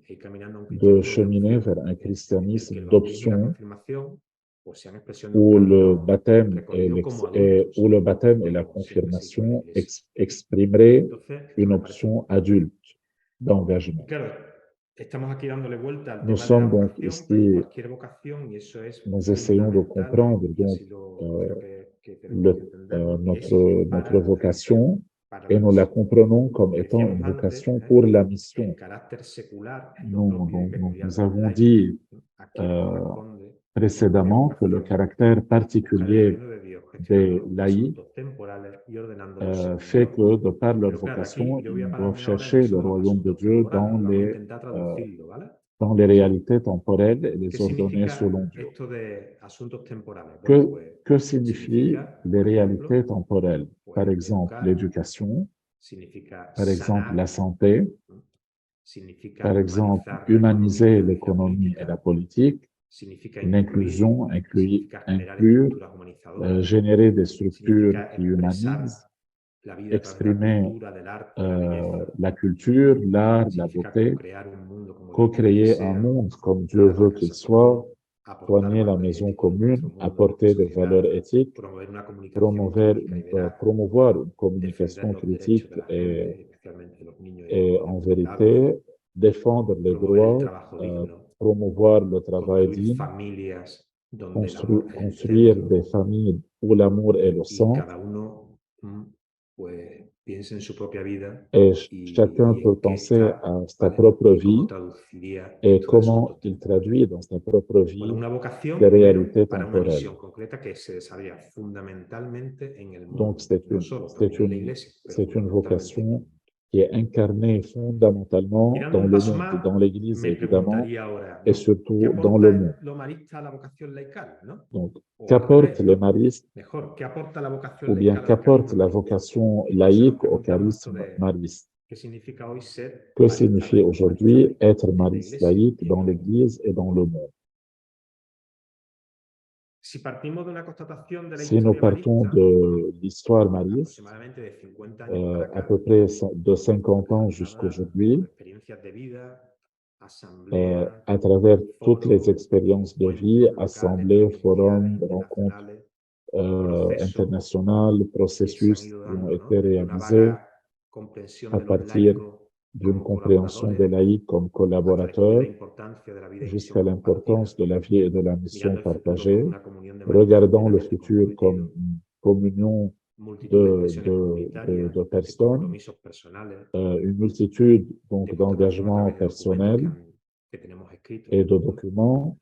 Ir caminando a un de cristianismo de cheminer opción, vers un en el christianisme que el bautismo y la d'option confirmación pues sean expresión de un où le camino baptême recorrido como adultos, où le baptême et la como siempre se hizo en la confirmation iglesia. exprimeraient Entonces, esto une me parece option importante. adulte Y d'engagement. claro, estamos aquí dándole vuelta al Nous tema de la sommes donc vocación, pero ici, cualquier vocación, y eso es nous essayons de fundamental, comprendre y donc así creo que tenemos que entenderlo, es notre para la misión, vocation para et la nous la misión. comprenons comme Como étant une decíamos antes, vocation pour la mission. el carácter secular, lo propio y peculiar Nous de los avons laicos, dit a quien corresponde précédemment que le caractère buscar el particulier reino de Dios des laïcs asuntos temporales y ordenándolos según fait Dios. que, de par leur Pero claro, aquí vocation, yo voy a ils doivent pararme ahora en chercher eso le de los royaume de asuntos Dieu temporales. Vamos a intentar traducirlo, ¿vale? dans les réalités temporelles et ¿Qué les ordonner selon significa Dieu. esto de asuntos temporales? Bueno, pues Que signifient significa, les por réalités ejemplo, temporelles? Par pues exemple, educar, l'éducation, significa par exemple, la sanar, santé, significa par exemple, humanizar la economía humaniser y la l'économie et la política, politique, significa l'inclusion, significa generar inclure, estructuras humanizadoras, générer des structures significa qui expresar humanisent, la vida a través de la exprimer cultura, del arte, la belleza, la culture, l'art, la significa beauté, co-crear un mundo como Dios quiere que co-créer un sea, monde comme Dieu crear la veut qu'il casa soit, común, aportar soigner la valores maison éticos en nuestro commune, mundo, en nuestra apporter des valeurs sociedad, éthiques, promover una comunicación crítica y veraz, promouvoir une defender communication los derechos critique de la gente, especialmente de los niños y de los et jóvenes en vulnerables, vérité, défendre les promover el droits, trabajo digno, promouvoir le travail construir digne, familias donde el amor es el construire centro des familles où l'amour est le y centre, cada uno pues piense en su propia vida et chacun y peut en qué penser está, à sa ¿vale? propre Y cómo vie traduciría et esto de comment asuntos il temporales. traduit dans sa propre Bueno, vie una vocación, les primero, réalités para una temporelles. misión concreta que se desarrolla fundamentalmente en el Donc, mundo, no solo también en la iglesia, pero c'est une fundamentalmente en el vocation mundo. qui est incarnée fondamentalement Y dando dans un le paso monde, más, dans l'Église me évidemment, preguntaría ahora, et ¿no? ¿Qué surtout dans le aporta monde. lo marista a la vocación laical, ¿no? Donc, O al qu'apportent revés, les ¿no? maristes Mejor, ¿qué aporta la vocación ou bien laical al qu'apporte carisma la marista? vocation Y por eso nos laïque au preguntamos esto charisme de mariste? qué significa hoy ser Que marista signifie laico, marista aujourd'hui laica être en la mariste iglesia laïque y en dans el mundo? l'Église et dans le monde? Si partimos de una constatación de la Si nous historia partons marista, de l'histoire mariste, aproximadamente de 50 años para à acá, peu près de 50 ans relacionada con jusqu'aujourd'hui, experiencias de vida, asambleas, à travers toutes les foros, expériences de vie, encuentros locales, assemblées, provinciales, forums, rencontres internacionales, procesos internationales, que se han processus ido qui ont dando, ¿no? été Desde una réalisés vaga comprensión à de los partir laicos d'une como compréhension des colaboradores, laïcs comme hasta descubrir la collaborateurs importancia de la vida y jusqu'à misión compartida, l'importance de la vie et de la mission mirando el futuro como partagée, una comunión de maristas regardant le plenamente futur comme comprometidos, une communion multitud de expresiones comunitarias, de de personnes, compromisos personales, une multitude de donc mostración a d'engagements través de documentos personnels que tenemos escritos. et de documents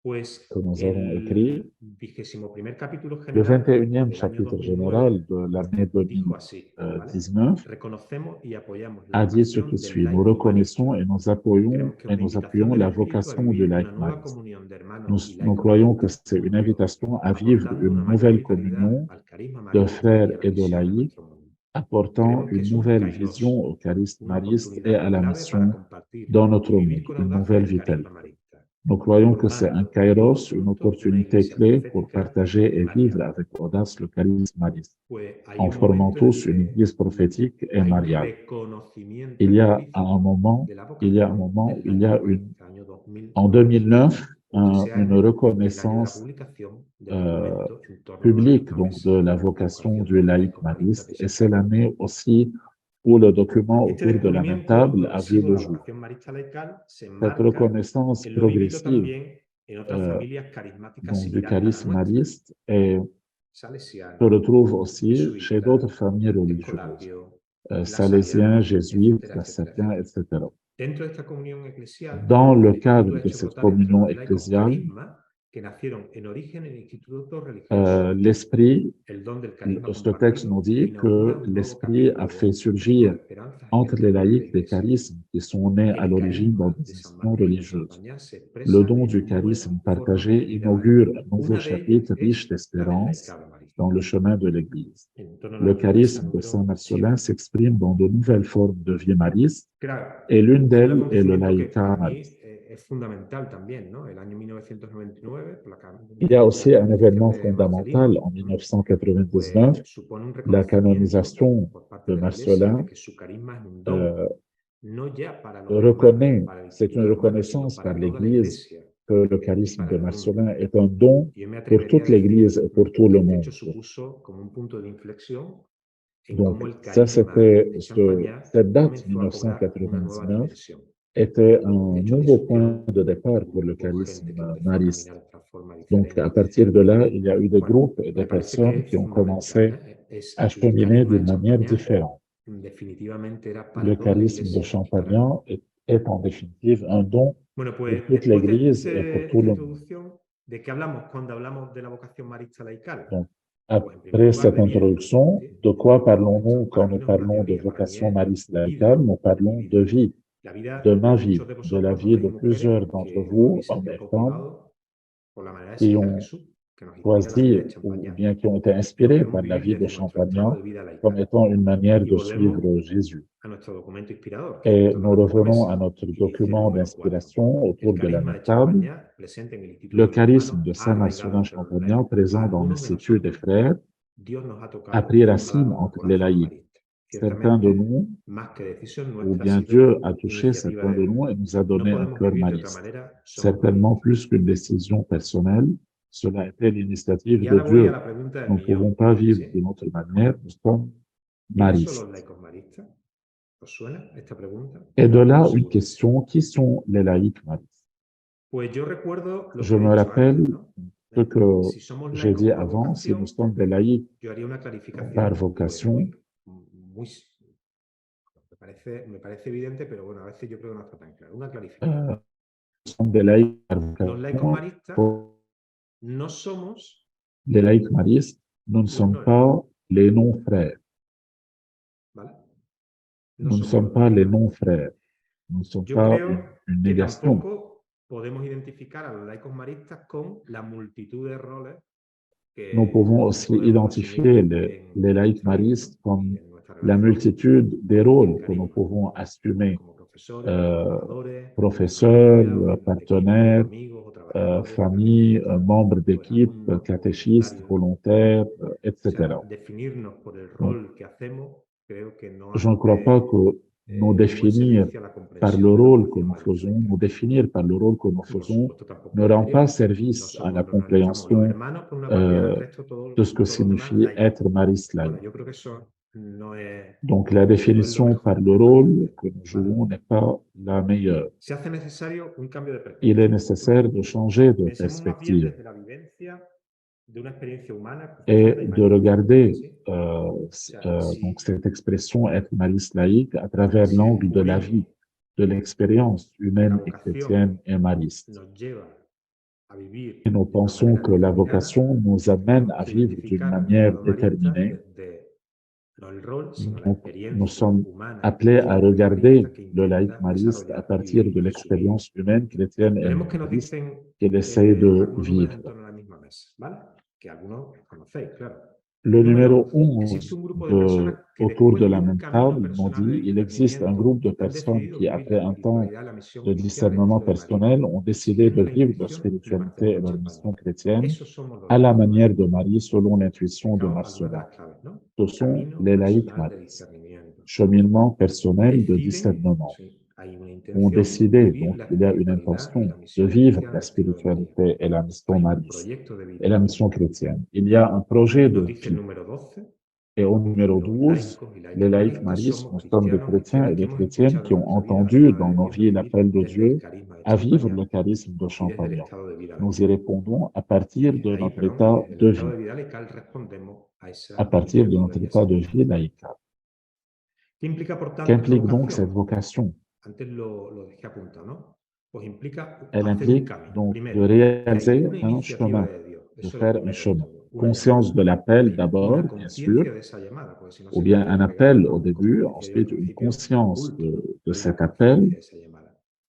Pues que nous avons écrits. el 21er capítulo Le general 21e del año chapitre 2009 général de l'année dijo así, ¿vale? 2019 Reconocemos y apoyamos la a dit ce vocación qui del suit. Nous laico marista. reconnaissons Creemos que es una nous invitación appuyons del la Espíritu a vocation du vivir una laïc nueva mariste. comunión de Nous, hermanos y nous laicos croyons que maristas c'est con une Dios, invitation à vivre aportando una une mayor nouvelle vitalidad communion al carisma de marista y frères a la et de misión en laïcs, nuestro mundo. apportant Creemos que une es un nouvelle kairos, vision au charisme una mariste et oportunidad à la clave para mission compartir dans y notre vivir monde, con une audacia nouvelle el carisma vitalité. marista. Nous croyons que c'est un Formando kairos, todos une juntos una opportunité iglesia clé pour profética partager y et vivre mariana. avec audace le charisme mariste, Pues hay en un formant momento en el tous une que église prophétique et hay un mariale. reconocimiento Il y a un explícito moment, de la il y a un vocación moment, del il y a laico une, marista, año en 2009. 2009, Ese une año es el año de la reconnaissance publicación del euh, documento en torno a publique nuestra donc de mesa, la la vocation vocación du de los laïc laicos maristas de mariste, et c'est Chicago. l'année aussi où le document Este autour de la même descubrimiento table a vu progresivo de le la jour. vocación marista laical se Cette enmarca reconnaissance en lo vivido progressive también en otras familias carismáticas donc du similares a la charisme nuestra, mariste se salesianos, retrouve aussi chez jesuitas, d'autres familles religieuses, escolapios, salésiens, lasarianos, jésuites, etcétera, etcétera, lassatiens, etcétera. etc. Dentro de esta comunión eclesial, Dans le el Espíritu cadre ha de hecho cette brotar entre communion los laicos ecclésiale, carismas que nacieron en origen en institutos religiosos. l'Esprit, El don del carisma ce texte nous compartido dit inaugura que un nuevo l'Esprit a capítulo fait lleno surgir de esperanzas en la entre les historia de la laïcs des Iglesia. charismes qui sont nés à El l'origine dans carisma des de San institutions Martín de religieuses. Champagnat se Le expresa don en du charisme nuevas formas de partagé vida inaugure laica. un nouveau Una de ellas chapitre riche es la del d'espérance laicado marista. dans le chemin de l'Église. En torno a Le la promesa charisme de Saint número Marcelin 7. s'exprime dans de nouvelles formes de vie mariste, Claro, et l'une un d'elles est le acontecimiento que laïcat para mí mariste. es fundamental también, ¿no? El año 1999, por Il y a aussi un canonización événement de fondamental Marcelino, en pues 1999, supone un la reconocimiento canonisation por parte de de la Iglesia de Marcelin que su carisma es un don, euh, no ya para los hermanos, reconnaît, para el c'est une instituto hermano, sino reconnaissance para par toda la l'Église Iglesia que le y charisme para de el mundo. Marcelin est un don Yo me pour atrevería a toute l'Église decir et pour tout que le este monde. hecho supuso como un punto de inflexión en Donc, cómo el ça, carisma c'était de Champagnat cette date comenzó a cobrar una nueva 1999 dimensión. était un De hecho, nouveau point surgieron de départ pour le grupos, gente que charisme empezó a mariste. caminar de otra forma Donc, à diferente, partir de etc. là, il y a eu des Bueno, groupes et des me parece personnes que qui es ont fundamental, commencé ¿eh? Es à el cheminer carisma de d'une manière Champagnat différente. definitivamente era para Le toda la charisme de Iglesia y para el Champagnat mundo. est en définitive un don Bueno, pour pues toute después de l'Église et pour tout esta le monde. introducción, ¿de qué hablamos cuando hablamos de la vocación marista laical? Donc, Après cette introduction, de quoi parlons-nous quand nous parlons de vocation maris laïcale? Nous parlons de vie, de ma vie, de la vie de plusieurs d'entre vous, hommes et femmes, qui ont choisi ou bien qui ont été inspirés par la vie de Champagnat comme étant une manière de suivre Jésus. Et nous revenons à notre document d'inspiration autour de la même table. Le charisme de Saint Marcelin Champagnat, présent dans l'Institut des Frères, a pris racine entre les laïcs. Certains de nous, ou bien Dieu a touché certains de nous et nous a donné un cœur mariste. Certainement plus qu'une décision personnelle, cela était l'initiative de Dieu. Nous ne pouvons pas vivre d'une autre manière, nous sommes maristes. Et de là, une question, qui sont les laïcs maristes? Je me rappelle ce que j'ai dit avant, si nous sommes des laïcs par vocation, nous sommes des laïcs par vocation. Les laïcs maristes, nous ne sommes pas les non-frères. Nous ne sommes pas les non-frères. Nous ne sommes pas une négation. Nous pouvons aussi identifier les laïcs maristes comme la multitude des rôles que nous pouvons assumer. Professeurs, partenaires, famille, membres d'équipe, catéchistes, volontaires, etc. Donc, je ne crois pas que nous définir par le rôle que nous faisons, ne rend pas service à la compréhension de ce que signifie être mariste laïque. Donc, la définition par le rôle que nous jouons n'est pas la meilleure. Il est nécessaire de changer de perspective et de regarder donc cette expression être mariste laïque à travers l'angle de la vie, de l'expérience humaine et chrétienne et mariste. Et nous pensons que la vocation nous amène à vivre d'une manière déterminée. Donc, nous sommes appelés à regarder le laïc mariste à partir de l'expérience humaine, chrétienne et mariste qu'il essaie de vivre. Le numéro 11 autour de la même table nous dit il existe un groupe de personnes qui, après un temps de discernement personnel, ont décidé de vivre leur spiritualité et leur mission chrétienne à la manière de Marie selon l'intuition de Marcelin. Ce sont les laïcs maristes. Cheminement personnel de discernement. Ont décidé, donc il y a une intention de vivre la spiritualité et la mission mariste et la mission chrétienne. Il y a un projet de vie. Et au numéro 12, les laïcs maristes, nous sommes des chrétiens et des chrétiennes qui ont entendu dans nos vies l'appel de Dieu à vivre le charisme de Champagnat. Nous y répondons à partir de notre état de vie, à partir de notre état de vie laïcal. Qu'implique donc cette vocation? Elle implique donc de réaliser un chemin, de faire un chemin. Conscience de l'appel d'abord, bien sûr, ou bien un appel au début, ensuite une conscience de cet appel,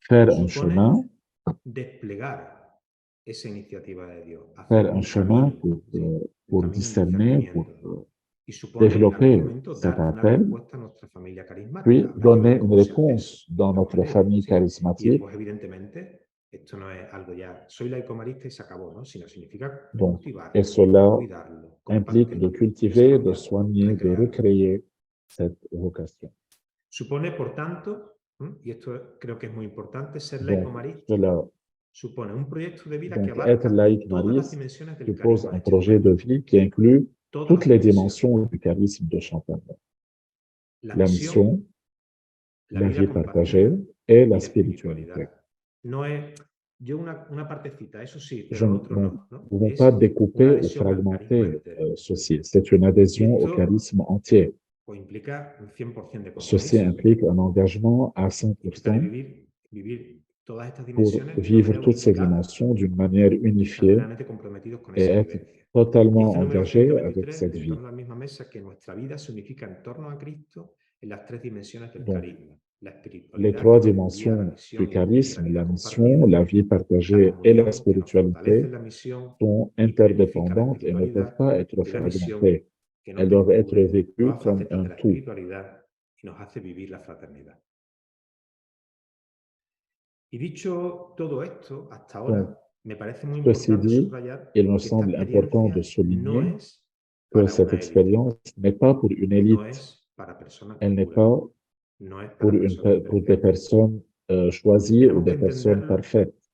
faire un chemin pour discerner, pour développer cet appel, puis donner une réponse dans notre famille charismatique. Donc, et cela implique de cultiver, de soigner, de recréer cette vocation. Donc, être laïque mariste suppose un projet de vie qui inclut toutes les dimensions du charisme de Champagnat. La mission, la vie partagée et la spiritualité. Nous ne pouvons pas découper ou fragmenter ceci. C'est une adhésion au charisme entier. Ceci implique un engagement à 100% pour vivre toutes ces dimensions d'une manière están unifiée realmente comprometidos con et esa être vivencia. Y totalement este número engagé avec 123 cette de En vie. torno a la misma mesa que nuestra vida se unifica en torno a Cristo en las tres dimensiones del Donc, carisma. La les espiritualidad trois que nos envía a la dimensions du misión y la charisme, vida la mission, compartida, la vie la partagée et la comunión que nos fortalece spiritualité en la misión sont y planifica la interdépendantes et ne peuvent espiritualidad, pas être y la misión fragmentées. que nos Elles doivent être descubre vécues nuevas comme facetas un de la tout. espiritualidad y nos hace vivir la fraternidad. Y dicho todo esto, hasta Donc, ahora, me parece muy ceci importante dit, subrayar il me que esta semble important de experiencia no souligner es que para cette una élite, expérience n'est pas pour une no élite, es para personas elle n'est puras, pas no es pour, para personas pour des perfectas. personnes choisies ou Tenemos que des personnes entenderlo parfaites.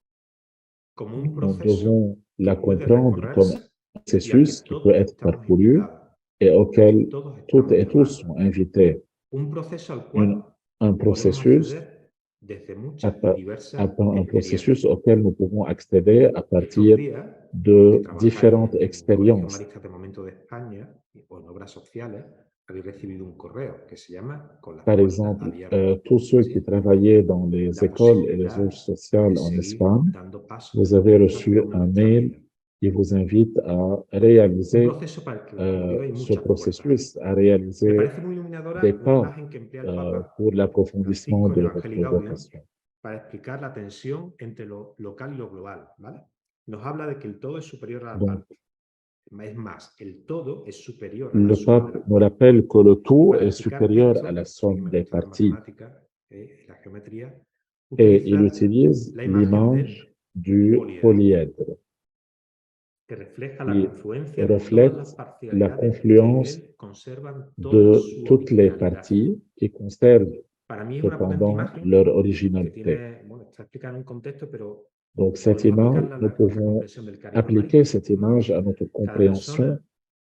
como un Nous proceso devons que la puede comprendre comme un recorrerse y al que processus qui peut todos être estamos parcouru invitados, et al que auquel todos toutes estamos et tous llamados. sont invités. Un proceso al Une- cual un podemos processus, acceder desde à muchas y pa- diversas un processus experiencias. auquel nous pouvons accéder à Estos partir días que de trabajáis différentes en Colegio expériences. Maristas de Momento de España o en Obras Sociales, habéis recibido un correo que se llama Con las Par puertas exemple, abiertas. tous ceux qui ¿Sí? travaillaient dans les La écoles et les œuvres posibilidad sociales de en seguir Espagne, dando pasos vous con avez Cristo reçu en un nuestra mail vida. qui vous invite à Un réaliser proceso para el que, como digo, hay ce muchas puertas. processus, à Me réaliser parece muy iluminadora des una pas imagen que emplea el Papa pour l'approfondissement Francisco en de Evangelii votre Gaudium vocation. para explicar la tensión entre lo local y lo global, ¿vale? Nos habla de que el todo es superior a la Donc, parte. Es más, el todo es superior a la le suma de pape las nous partes. rappelle que le Y tout para est explicar supérieur à la esto, a mí que somme me des gusta la parties matemática y la geometría, et il utiliza utilise la imagen l'image del du poliedro, polyèdre que refleja la qui confluencia de todas las reflète la parcialidades que en confluence él conservan toda de su toutes les originalidad. parties qui conservent Para mí es una potente cependant imagen leur que originalité. tiene, bueno, está explicada en un contexto, pero Donc, cette podemos image, aplicarla a nous a nuestra pouvons comprensión del carisma appliquer mariano, cette ¿no? image à notre Cada compréhension persona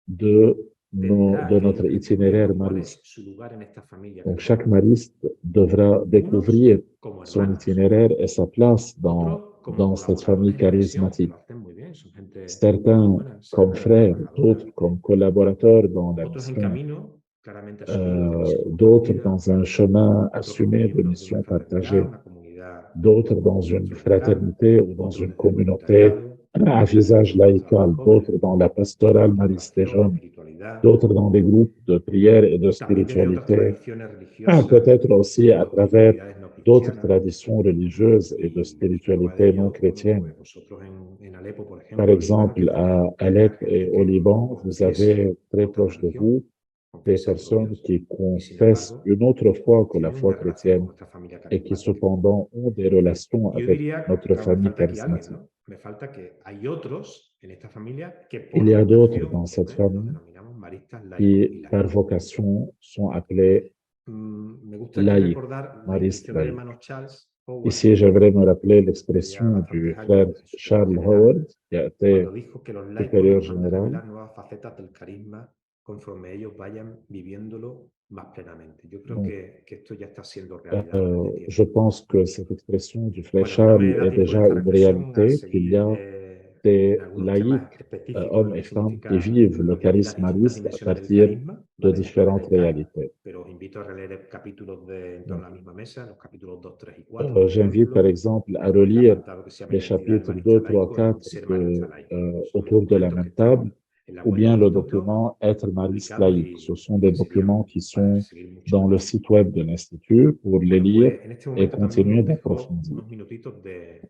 de tendrá que notre descubrir itinéraire cuál es mariste. su lugar en esta familia Donc, chaque carismática. mariste devra Unos découvrir como son hermanos, itinéraire et sa place otros como dans cette famille colaboradores en la misión, que charismatique. lo hacen muy bien, son gente muy Certains buena, comme sana, frères, trabajadora. d'autres comme collaborateurs dans la Otros en mission, camino, claramente asumidos de misión d'autres compartida. dans un chemin Otros como assumé de miembros de una mission fraternidad, partagée, una comunidad d'autres dans une fraternidad. fraternité ou dans Otros une desde el communauté voluntariado, à visage otros desde laïcal, los jóvenes, d'autres dans la pastorale mariste des adoración, jeunes, espiritualidad. d'autres dans des groupes de prière et de También desde otras spiritualité, tradiciones religiosas peut-être aussi à o travers espiritualidades no d'autres cristianas. traditions religieuses et de Y prueba de spiritualité non ello, bueno, chrétienne. pues vosotros en Alepo, por Par ejemplo, Líbano, que exemple, tenéis à Alep et gente au que Liban, vous confiesa avez très otra proche de religión, vous des confiesa otro personnes Dios, qui y sin confessent embargo, une autre foi que la tienen foi una relación con chrétienne nuestra familia et qui carismática. cependant ont des relations Yo avec diría, notre claro, me famille falta aquí alguien, charismatique. ¿no? Me falta que hay otros en esta familia que Il por y a d'autres dans vocación cette los famille denominamos maristas laicos y qui, par laicas. vocation, sont appelés Me gusta aquí laïcs, recordar la maristes intuición del laïcs. hermano Charles Howard, Ici, j'aimerais me rappeler hace ya l'expression bastantes du frère años, el superior Charles general, Howard, qui a cuando été dijo que los laicos supérieur nos han de général. revelar nuevas facetas del carisma conforme ellos vayan viviéndolo más plenamente. Yo creo Donc, que esto ya está siendo realidad desde je tiempo. pense que cette expression du frère Bueno, no me Charles da est tiempo en déjà esta une reflexión a réalité, qu'il y seguir a en des algunos temas laïcs, específicos de hommes lo et que femmes, qui significa vivent le vivir las charisme distintas mariste à dimensiones del partir carisma, de ¿vale? Dentro de la différentes ECAR, réalités. pero os invito a releer capítulos de En torno Donc, a la misma mesa, los capítulos 2, 3 y 4, por j'invite par ejemplo, exemple à o el relire apartado que se llama les Identidad de chapitres marista 2, 3, laico y 4 Ser marista laico. Son autour de la documentos que même están table, en la ou web de bien le l'instituto, document Être mariste publicados laïque. Ce sont des y documents serían qui para sont seguir mucho dans le más. site web de l'Institut pour les Bueno, lire pues en este et momento también continuer os dejo d'approfondir. unos minutitos de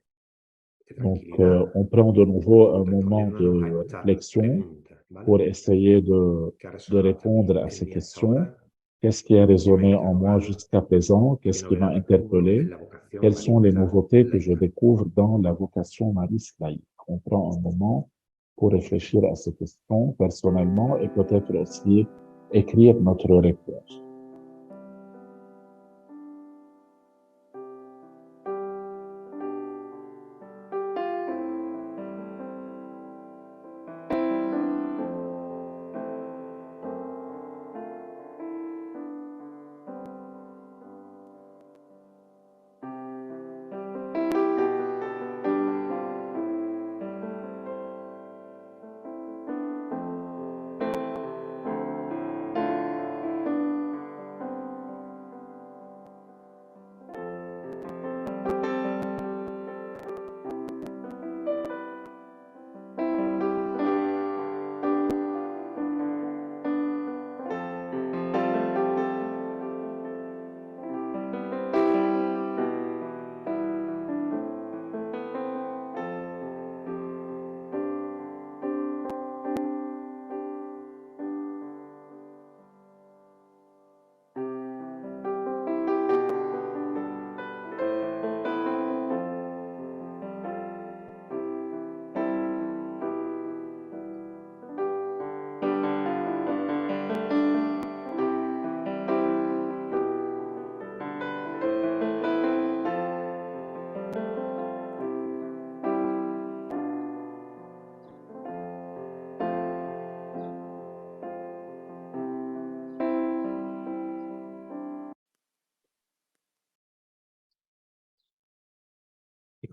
Donc, tranquilidad on prend de nouveau un moment respondiéndonos a de estas réflexion preguntas, ¿vale? pour essayer ¿Qué ha de resonado répondre à en ces mí hasta questions. ahora? Qu'est-ce qui a ¿Qué me ha résonné en moi interrogado? jusqu'à présent? ¿Qué Qu'est-ce qui m'a novedad descubro en interpellé? la vocación Quelles sont les marista nouveautés que je laica? découvre dans la vocation mariste laïque? On prend un moment pour réfléchir à ces questions personnellement et peut-être aussi écrire notre réponse.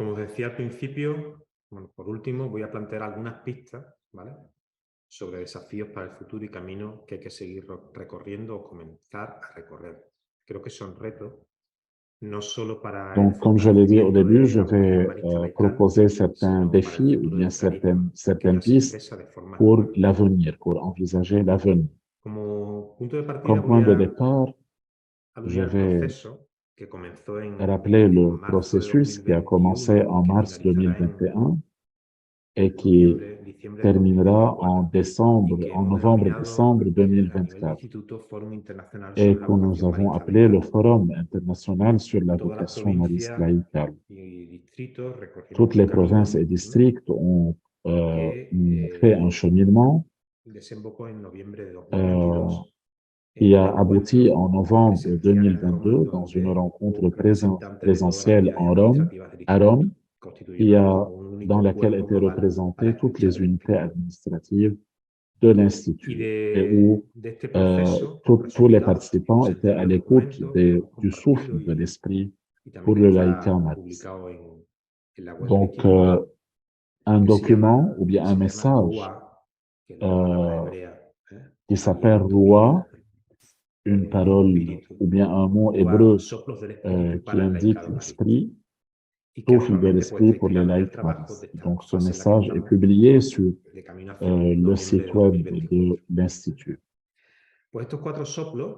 Como os decía al principio, bueno, por último, voy a plantear algunas pistas, ¿vale? Sobre desafíos para el futuro y caminos que hay que seguir recorriendo o comenzar a recorrer. Creo que son retos, no solo para el Donc, comme je l'ai dit au fortalecimiento début, de je la vocación vais marista laical, proposer certains sino para el défis ou futuro bien del carisma que certaines la se pistes expresa de forma pour actual. l'avenir, pour envisager l'avenir. Como punto de partida Comme voy point de a départ, je aludir al vais proceso que comenzó rappeler en le marzo de processus qui a 2021 commencé y en que mars finalizará 2021 et en qui diciembre de terminera en 2024 y que hemos denominado novembre a nivel 2024 instituto Fórum Internacional et sobre la que nous Vocación avons Marista appelé le Laical. Forum international sur la Todas las vocation mariste provincias laïcale. y distritos recorrieron Toutes un les provinces camino et districts ont fait un que cheminement desembocó en noviembre de euh, 2022 qui en un a abouti en encuentro novembre presencial en Roma, 2022 dans une donde rencontre hubo representantes de todas las présentielle unidades administrativas del À Rome, instituto, constituyendo un dans único laquelle cuerpo étaient global a la représentées toutes escucha les del unités Espíritu. administratives de Y l'Institut et où de este proceso, los tous les resultados y participants los étaient à entendidos l'écoute documentos que hemos du souffle compartido de l'esprit y pour también le laïcat está mariste. publicado en la web del Donc, instituto, un que document ou bien un se llama message Ruah, que es la palabra euh, hebrea, qui s'appelle aliento, Roi, vida, une parole espíritu. ou bien un mot Ruah, hébreu soplos del espíritu qui para el indique laicado marista. l'esprit, Y que souffle de actualmente pues, l'esprit está pour les inspirando ya el laïcs trabajo de maristes. esta Donc, ce fase en la que message est estamos publié sur de camino hacia le noviembre site de web de 2024. l'Institut. Pues estos 4 soplos,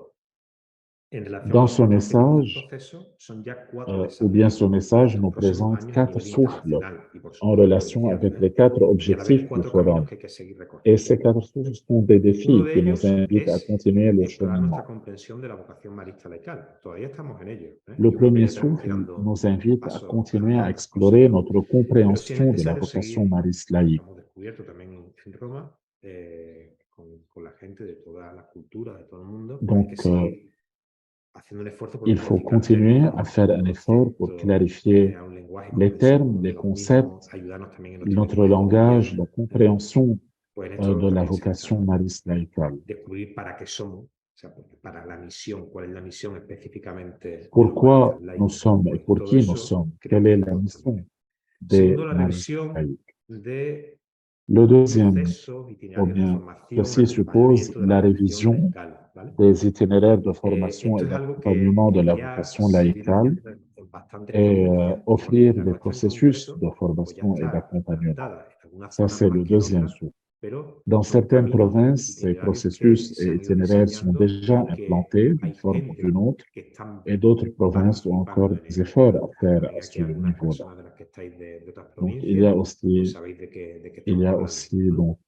en relación a Dans los ce 4 objetivos del message, proceso, son ya 4 ou bien ce desafíos para message estos nous próximos présente años a 4 nivel souffles internacional y, por en supuesto, relation provincial, avec les 4 y a la vez objectifs du 4 caminos forum. que hay que seguir Et recorriendo. ces 4 souffles sont des Uno défis de qui nous ellos invitent à es continuer le explorar nuestra cheminement. comprensión de la vocación marista laical. Todavía estamos en ello. Le Yo creo que premier ya tenemos que ir souffle dando nous invite à pasos continuer à adelante, explorer cosas. notre Pero sí es compréhension de la necesario vocation seguir, mariste lo laïque. hemos descubierto también en Roma, con la gente de todas las culturas, de todo el mundo, pues hay que Donc, seguir haciendo un esfuerzo por il faut clarificar continuer términos, à faire un effort pour conceptos, clarifier generar un lenguaje les termes, comprensivo les de los mismos, concepts, ayudarnos también en nuestro notre lenguaje langage, la coloquial. compréhension Pues en esto de la también se vocation necesita mariste laïcale. descubrir para qué somos, o sea, para la misión, cuál es la misión específicamente de los Pourquoi maristas nous laicos. sommes et Pues pour todo qui nous eso sommes? creo Quelle que est es la importante. mission des Segundo, la maristes revisión laïcs? de Le deuxième, procesos, ou itinerarios de bien, formación, ceci suppose acompañamiento de la la vocación révision laical, ¿vale? des itinéraires de formation Esto et es algo que d'accompagnement de la ya vocation se viene laïcale haciendo en bastantes et provincias, porque offrir la des nuestra en processus de concreto pues ya formation et está d'accompagnement. implantada en algunas Ça, zonas c'est más le que en deuxième otras, souffle. pero Dans son certaines caminos, provinces, ces itinerarios que processus se et han ido itinéraires sont diseñando déjà y que implantés d'une hay forme ou d'une gente autre, que están et d'autres provinces ont encore participando en des ello. efforts à faire à También aquí ce algunas niveau-là. personas de las que estáis de otras Donc, il y a provincias, pues aussi, sabéis de qué il y estamos a hablando. aussi donc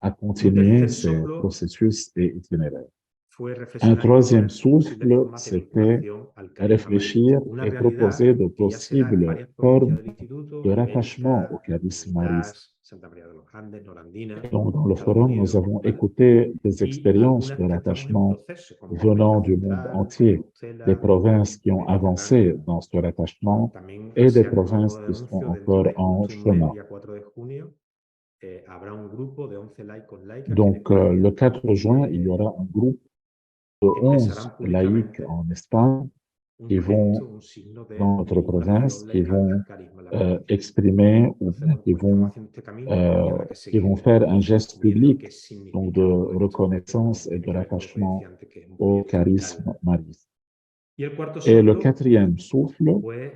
à Y un continuer tercer ces soplo processus et itinéraires. fue Un reflexionar troisième sobre posibles souffle, formas de c'était vinculación al carisma marista. réfléchir Una et proposer realidad de que ya se da en possibles varias provincias formes del instituto, de rattachement au América, charisme mariste. Humanitas, Santa María de los Andes, Norandina, Donc, dans le Estados forum, nous Unidos, avons ¿vale? écouté des Y expériences algunas de que estamos en rattachement proceso, como venant América du monde Central, entier, des Compostela, provinces qui ont avancé Mediterráneo. dans ce rattachement También et des así, a modo provinces de qui sont anuncio, dentro encore de en justo un mes, chemin. día 4 de junio, habrá un grupo de 11 laicos laicas que en Donc, España le 4 juin, il y aura un groupe de 11 expresarán laïcs públicamente en Espagne un qui gesto, vont, un signo dans de notre province, vinculación qui laical vont al carisma, la vocación. exprimer ou Entonces, bien bueno, pues estamos haciendo este camino y habrá que qui vont seguir faire un geste viendo public, qué donc de significa todo esto, que reconnaissance et tiene de que ver, como os decía rattachement antes, que es un au proyecto vital. charisme mariste. Y el cuarto Et le soplo, quatrième souffle, pues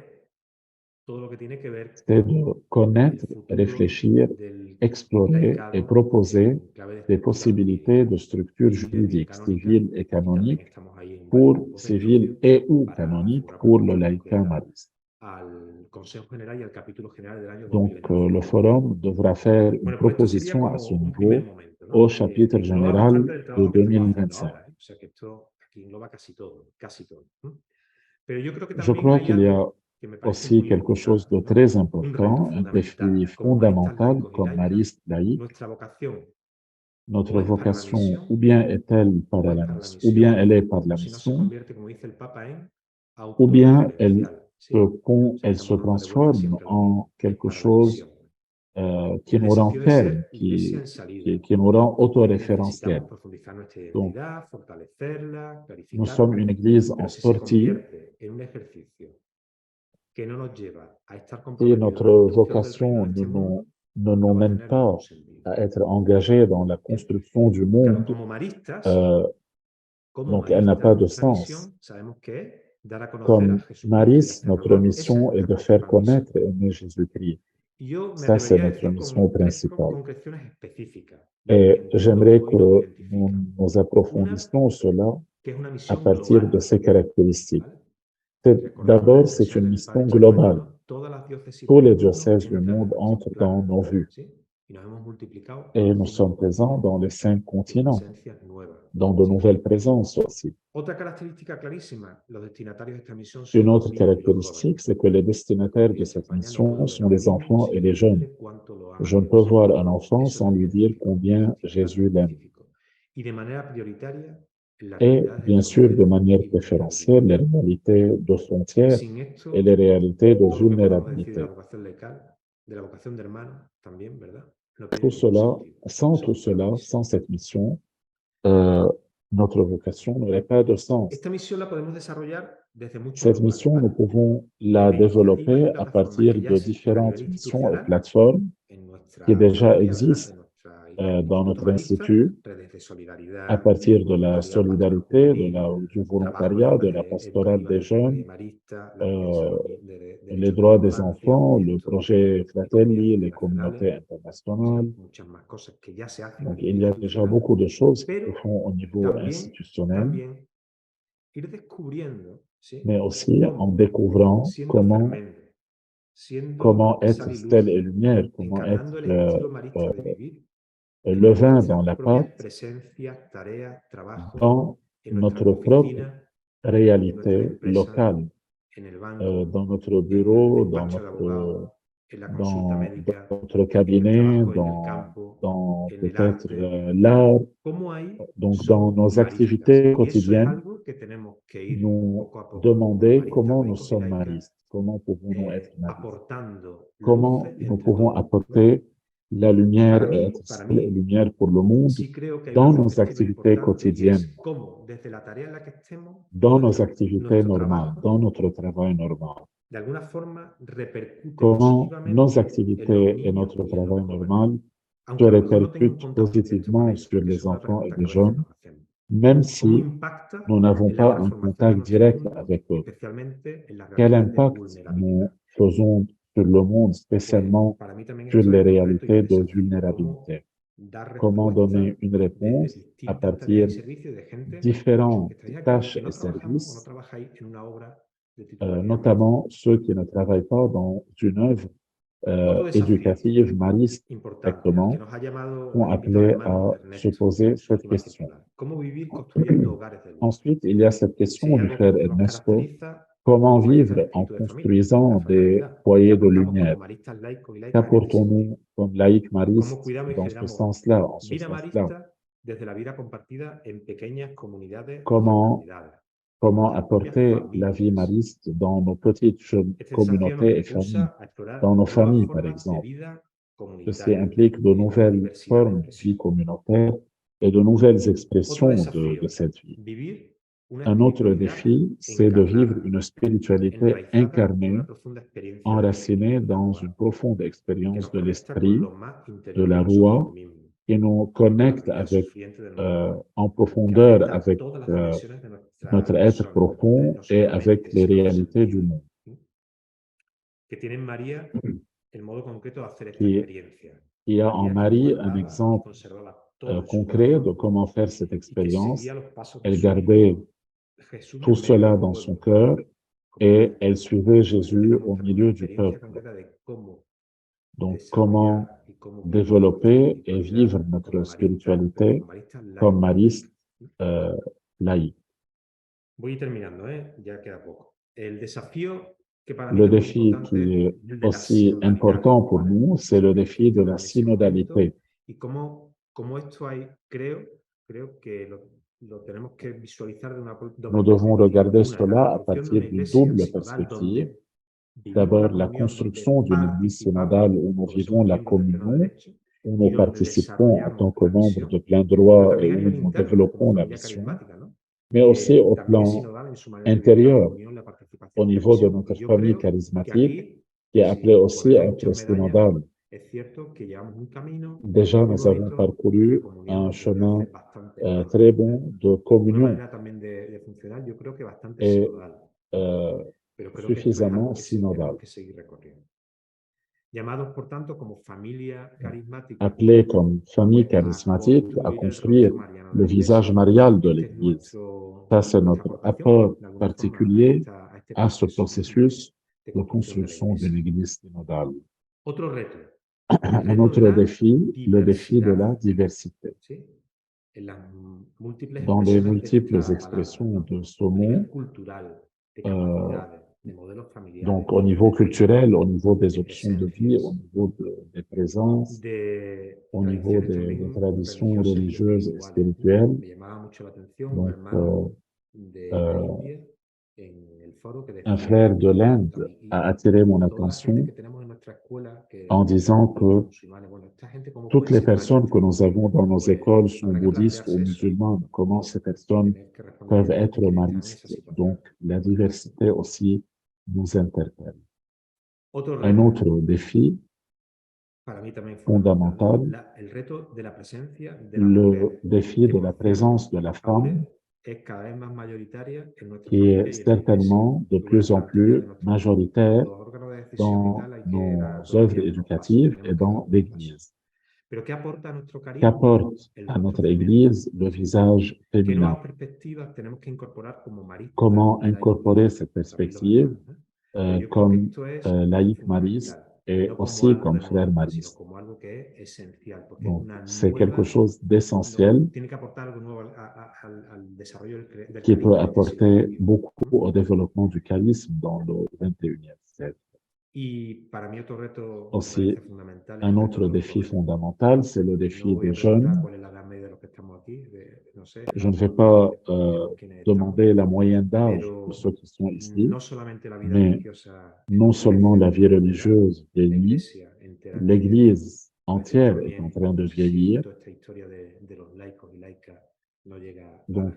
todo lo que tiene que ver c'est con de el connaître, futuro réfléchir, del explorer et laicado proposer en clave de des estructura possibilités de jurídica, structures civil y juridiques, canónica, civiles et y también canoniques estamos ahí en varios pour grupos de civiles estudio et ou para hacer canoniques una pour le propuesta laïcat concreta mariste. al Consejo General y al Capítulo General del año Donc, 2025. le forum devra faire une Bueno, pues esto sería proposition à ce como un primer niveau momento, au ¿no? chapitre Engloba général bastante del de trabajo que estamos haciendo 2025. ahora, ¿eh? O sea que esto aquí engloba casi todo, casi todo. ¿No? Pero yo creo que Je también crois hay qu'il y a algo que me parece aussi muy quelque chose importante, de ¿no? très Un reto important, un défi fundamental. Como maristas fondamental laicos y comme laicas, mariste laïque. nuestra vocación Notre o es para la vocation, ou misión bien est-elle o para es la para la mission, ou bien misión, elle est par la o si no se mission, convierte, como dice el Papa, en ou bien autorreferencial. ¿Sí? O sea, elle se estamos dando vueltas transforme siempre a lo en mismo. Es quelque para la chose misión. qui El nous rend desafío de ferme, ser iglesia en salida. qui nous rend Y necesitamos autoréférentiel. profundizar nuestra Donc, identidad, fortalecerla, nous sommes clarificarla, une église en pero si se sortie, convierte en un ejercicio que no nos lleva a estar Si comprometidos notre en la construcción del reino vocation de este mundo, ne nous no va a mène tener ningún pas sentido. à être engagés dans la Bien. construction du Claro, monde, euh, donc elle n'a pas de nuestra sens. misión sabemos que es dar a conocer a Comme Jesucristo y Maris, hacernos notre amar. Esa mission es est de nuestra faire principal misión. connaître et aimer Jésus-Christ. Y yo me Ça, c'est atrevería a notre decir mission con tres principale. concreciones específicas, Et en j'aimerais donde que hoy nos nous, identifican. nous approfondissions cela Que es una à misión partir de global, ces caractéristiques. ¿vale? Recordamos las D'abord, c'est expresiones une del mission padre Giacomo globale. Ariano, todas las diócesis Tous del les mundo diocèses du entran en monde nuestro entrent plan, dans nos vues ¿sí? Y nos hemos multiplicado et por nous 5 sommes présents dans les 5 continentes, una continents, presencia nueva. dans de ¿sí? nouvelles présences aussi. Otra característica clarísima, los destinatarios de esta misión Une son autre los niños y los jóvenes. caractéristique, c'est que les destinataires de En cette España no mission puedo ver sont a un les niño enfants et sin les jeunes. decirle cuánto lo ama Je ne Dios. peux voir un enfant Eso sans nos lui dire identifica combien como Jésus l'aime. científico. Y de manera prioritaria, las Et realidades de bien sûr, de frontera manière y préférentielle, vulnerabilidad. les réalités de frontières Sin esto, et les réalités de todo lo que podemos decir de la vulnérabilité. vocación laical, de la vocación de hermano también, ¿verdad? No Tout tiene ningún cela, sentido. sans Esa tout es nuestra cela, misión. sans cette mission, notre vocation n'aurait pas de sens. Esta misión la podemos desarrollar desde muchos Cette lugares, mission, nous ¿vale? pouvons la Desde iniciativas y développer à plataformas partir que ya de existen a nivel différentes missions et institucional plateformes en nuestra qui déjà autonomía, ¿verdad? existent En nuestro dans Instituto notre Marista, institut, redes de à solidaridad, partir de la voluntariado pastoral solidarité, juvenil, du trabajo en volontariat, de obras la pastorale educativas des del proyecto jeunes, Marista, la defensa euh, de les derechos de la droits des infancia, enfants, le estudiantes projet y comunidades Fratelli, les internacionales, communautés internationales. ¿sí? Muchas más cosas que ya se hacen a Donc, nivel il y a déjà institucional, beaucoup de choses qui se pero font au niveau institutionnel, también ir descubriendo, ¿sí? mais aussi en Cómo, découvrant siendo fermento, comment siendo être sal y stèle et luz, lumière, comment être encarnando el estilo marista de vivir en levain nuestras dans la propias pâte, presencias, tareas, trabajos, dans en nuestras notre propre oficinas, en nuestras réalité empresas, locale, en el banco, dans notre en el bureau, despacho de abogados, en la consulta dans médica, notre en el cabinet, trabajo en el campo, dans en el peut-être arte. l'art, ¿Cómo ahí donc dans somos nos maristas? activités Y eso es quotidiennes, algo que tenemos que ir nous poco a poco, como demander maristas comment nous laicos y sommes laicas, maristes, comment pouvons-nous être maristes, aportando comment luces nous entre pouvons todos, ¿no? apporter la lumière Para et mí, être para stèle et mí, lumière pour le monde sí creo que hay una dans nos perspectiva activités importante y es quotidiennes, cómo desde la tarea en la que estemos, dans nos activités nuestro normales, trabajo, dans notre travail normal. de alguna forma repercute Comment nos positivamente en los activités et niños notre y en los travail jóvenes, normal se aunque a lo mejor no tenga un répercutent contacto directo con positivement ellos, sur porque les eso es la enfants et pregunta que les a veces jeunes, nos hacemos. même ¿Cómo si impacta nous n'avons en la pas un transformación de contact nuestro direct mundo, avec eux? especialmente en las Quel realidades de impact nous vulnerabilidad? faisons sur le monde, Pues spécialement para mí también sur esto les es un reto y réalités un de desafío. Cómo vulnérabilité? dar Comment respuesta donner une desde réponse à distintas tareas partir y servicios de gente que différentes estáis aquí, tâches que et no trabajáis o no services, trabajáis en una obra de titularidad marista. notamment ceux qui ne travaillent pas dans une œuvre Otro desafío éducative mariste importante al que directement, nos ha llamado sont el invitado appelés alemán à se Ernesto poser en su cette última question. circular. ¿Cómo vivir construyendo hogares de luz? Ensuite, il y a cette Si question hay du algo que frère nos Ernesto, caracteriza, comment ¿cómo es este vivre en espíritu de familia, construisant la des fraternidad? ¿Qué foyers de aportamos como lumière? maristas laicos y laicas en este sentido? Qu'apportons-nous comme laïcs ¿Cómo maristes cuidamos y dans ce generamos sens-là, en ce vida sens-là? marista desde la vida compartida en pequeñas comunidades y Comment, fraternidades, en comment nuestras propias apporter la vie familias? mariste dans nos petites Este desafío nos communautés et familles, impulsa a explorar dans nos nuevas familles, par formas de exemple. vida Ceci comunitaria implique de en su nouvelles diversidad de formes de vie expresión. communautaire et de nouvelles Otro expressions desafío, de cette vie. vivir una Un autre espiritualidad défi, c'est de vivre encarnada, une spiritualité enraizada en incarnée, una profunda experiencia del enracinée espíritu, de la dans Rúa, une profonde que expérience nos de conecta con l'esprit, lo más de interior de la nosotros Roi, mismos, qui nous con la connecte vida avec, sufriente de nuestro Padre, en que profondeur afecta avec todas las dimensiones de nuestra notre être persona, profond no et solo la avec mente, les sino los réalités du sentidos, monde, que tiene en María el modo concreto de hacer esta qui, experiencia. qui a en María que Marie un guardaba y exemple conservaba todo en su concret de corazón comment faire cette y que expérience. seguía los pasos de Elle su gardait Hijo Jesús tout en medio cela del dans son pueblo, cœur como et María. elle suivait Hoy Jésus tenemos au también una milieu du experiencia peuple. concreta de cómo Donc, comment desarrollar y cómo vivir nuestra développer et vivre espiritualidad notre como maristas, pero spiritualité como maristas comme laicos y maristes laicas. laïcs. Voy terminando, ya queda poco. El desafío que para mí Le también es défi importante qui es est el de la aussi sinodalidad, important pour ¿vale? nous, c'est le défi de la En ese momento, synodalité. y cómo esto hay, creo que lo tenemos que visualizar de una doble Nous devons perspectiva. regarder Una es la cela à construcción de partir una d'une iglesia double sinodal perspective. donde vivimos la D'abord, la comunión, donde construction d'une église participamos synodale où nous porque vivons somos la miembros de pleno communion, derecho où y nous donde participons en tant desarrollamos que la membres de misión, plein pero droit et también a où nivel nous interno, como développons la familia mission, carismática, ¿no? mais aussi Que au también es plan sinodal en su manera de vivir la intérieur, comunión, la participación au niveau de notre famille charismatique, qui est appelée aussi à être synodale. Déjà, nous avons parcouru un chemin très bon de communion et suffisamment synodal. Appelés comme famille charismatique à construire le visage marial de l'Église. Ça, c'est notre apport particulier à ce processus de construction d'une Église synodale. Un autre défi, le défi de la diversité. Dans les multiples expressions de ce mot, donc au niveau culturel, au niveau des options de vie, au niveau des présences, au niveau des traditions religieuses et spirituelles. Donc, un frère de l'Inde a attiré mon attention en disant que toutes les personnes que nous avons dans nos écoles sont bouddhistes ou musulmanes. Comment ces personnes peuvent être maristes? Donc, la diversité aussi nous interpelle. Un autre défi fondamental, le défi de la présence de la femme, qui est certainement de plus en plus majoritaire dans nos œuvres éducatives et dans l'Église. Qu'apporte à notre Église le visage féminin? Comment incorporer cette perspective comme laïque mariste et aussi comme frère mariste? Donc, c'est quelque chose d'essentiel qui peut apporter beaucoup au développement du charisme dans le 21e siècle. Aussi, un autre défi fondamental, c'est le défi des jeunes. Je ne vais pas demander la moyenne d'âge de ceux qui sont ici, mais non seulement la vie religieuse vieillit, l'Église entière est en train de vieillir. Donc,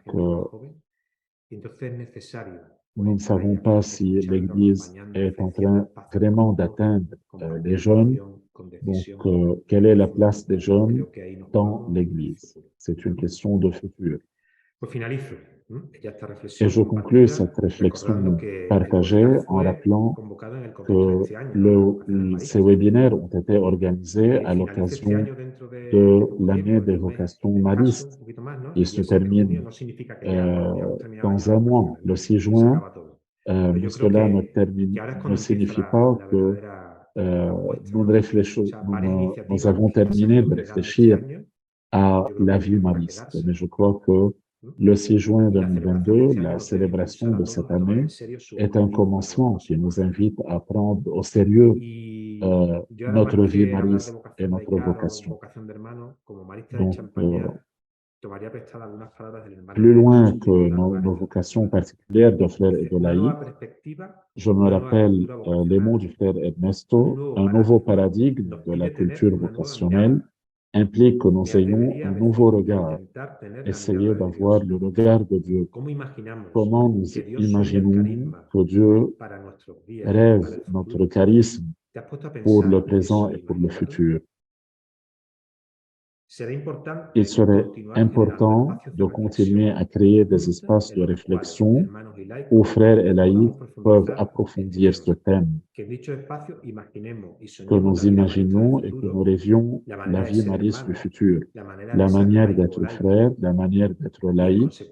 nous ne savons pas si l'Église est en train vraiment d'atteindre les jeunes. Donc, quelle est la place des jeunes dans l'Église? C'est une question de futur. Et je conclus cette réflexion partagée en rappelant que ces webinaires ont été organisés à l'occasion de l'année des vocations maristes. Il se termine dans un mois, le 6 juin, mais cela ne signifie pas que nous avons terminé de réfléchir à la vie mariste. Mais je crois que le 6 juin 2022, la célébration de cette année est un commencement qui nous invite à prendre au sérieux notre vie mariste et notre vocation. Donc, plus loin que nos vocations particulières de frères et de laïcs, je me rappelle les mots du frère Ernesto, un nouveau paradigme de la culture vocationnelle implique que nous ayons un nouveau regard, essayer d'avoir le regard de Dieu. Comment nous imaginons que Dieu rêve notre charisme pour le présent et pour le futur? Il serait important de continuer à créer des espaces de réflexion où frères et laïcs peuvent approfondir ce thème, que nous imaginions et que nous rêvions la vie mariste du futur, la manière d'être frère, la manière d'être laïque,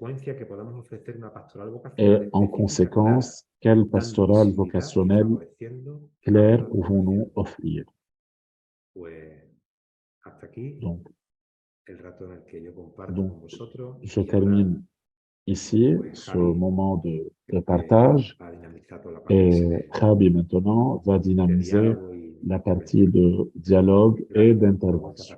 et en conséquence, quelle pastorale vocationnelle claire pouvons-nous offrir? Donc, je termine ici ce moment de partage et Khaby maintenant va dynamiser la partie de dialogue et d'intervention.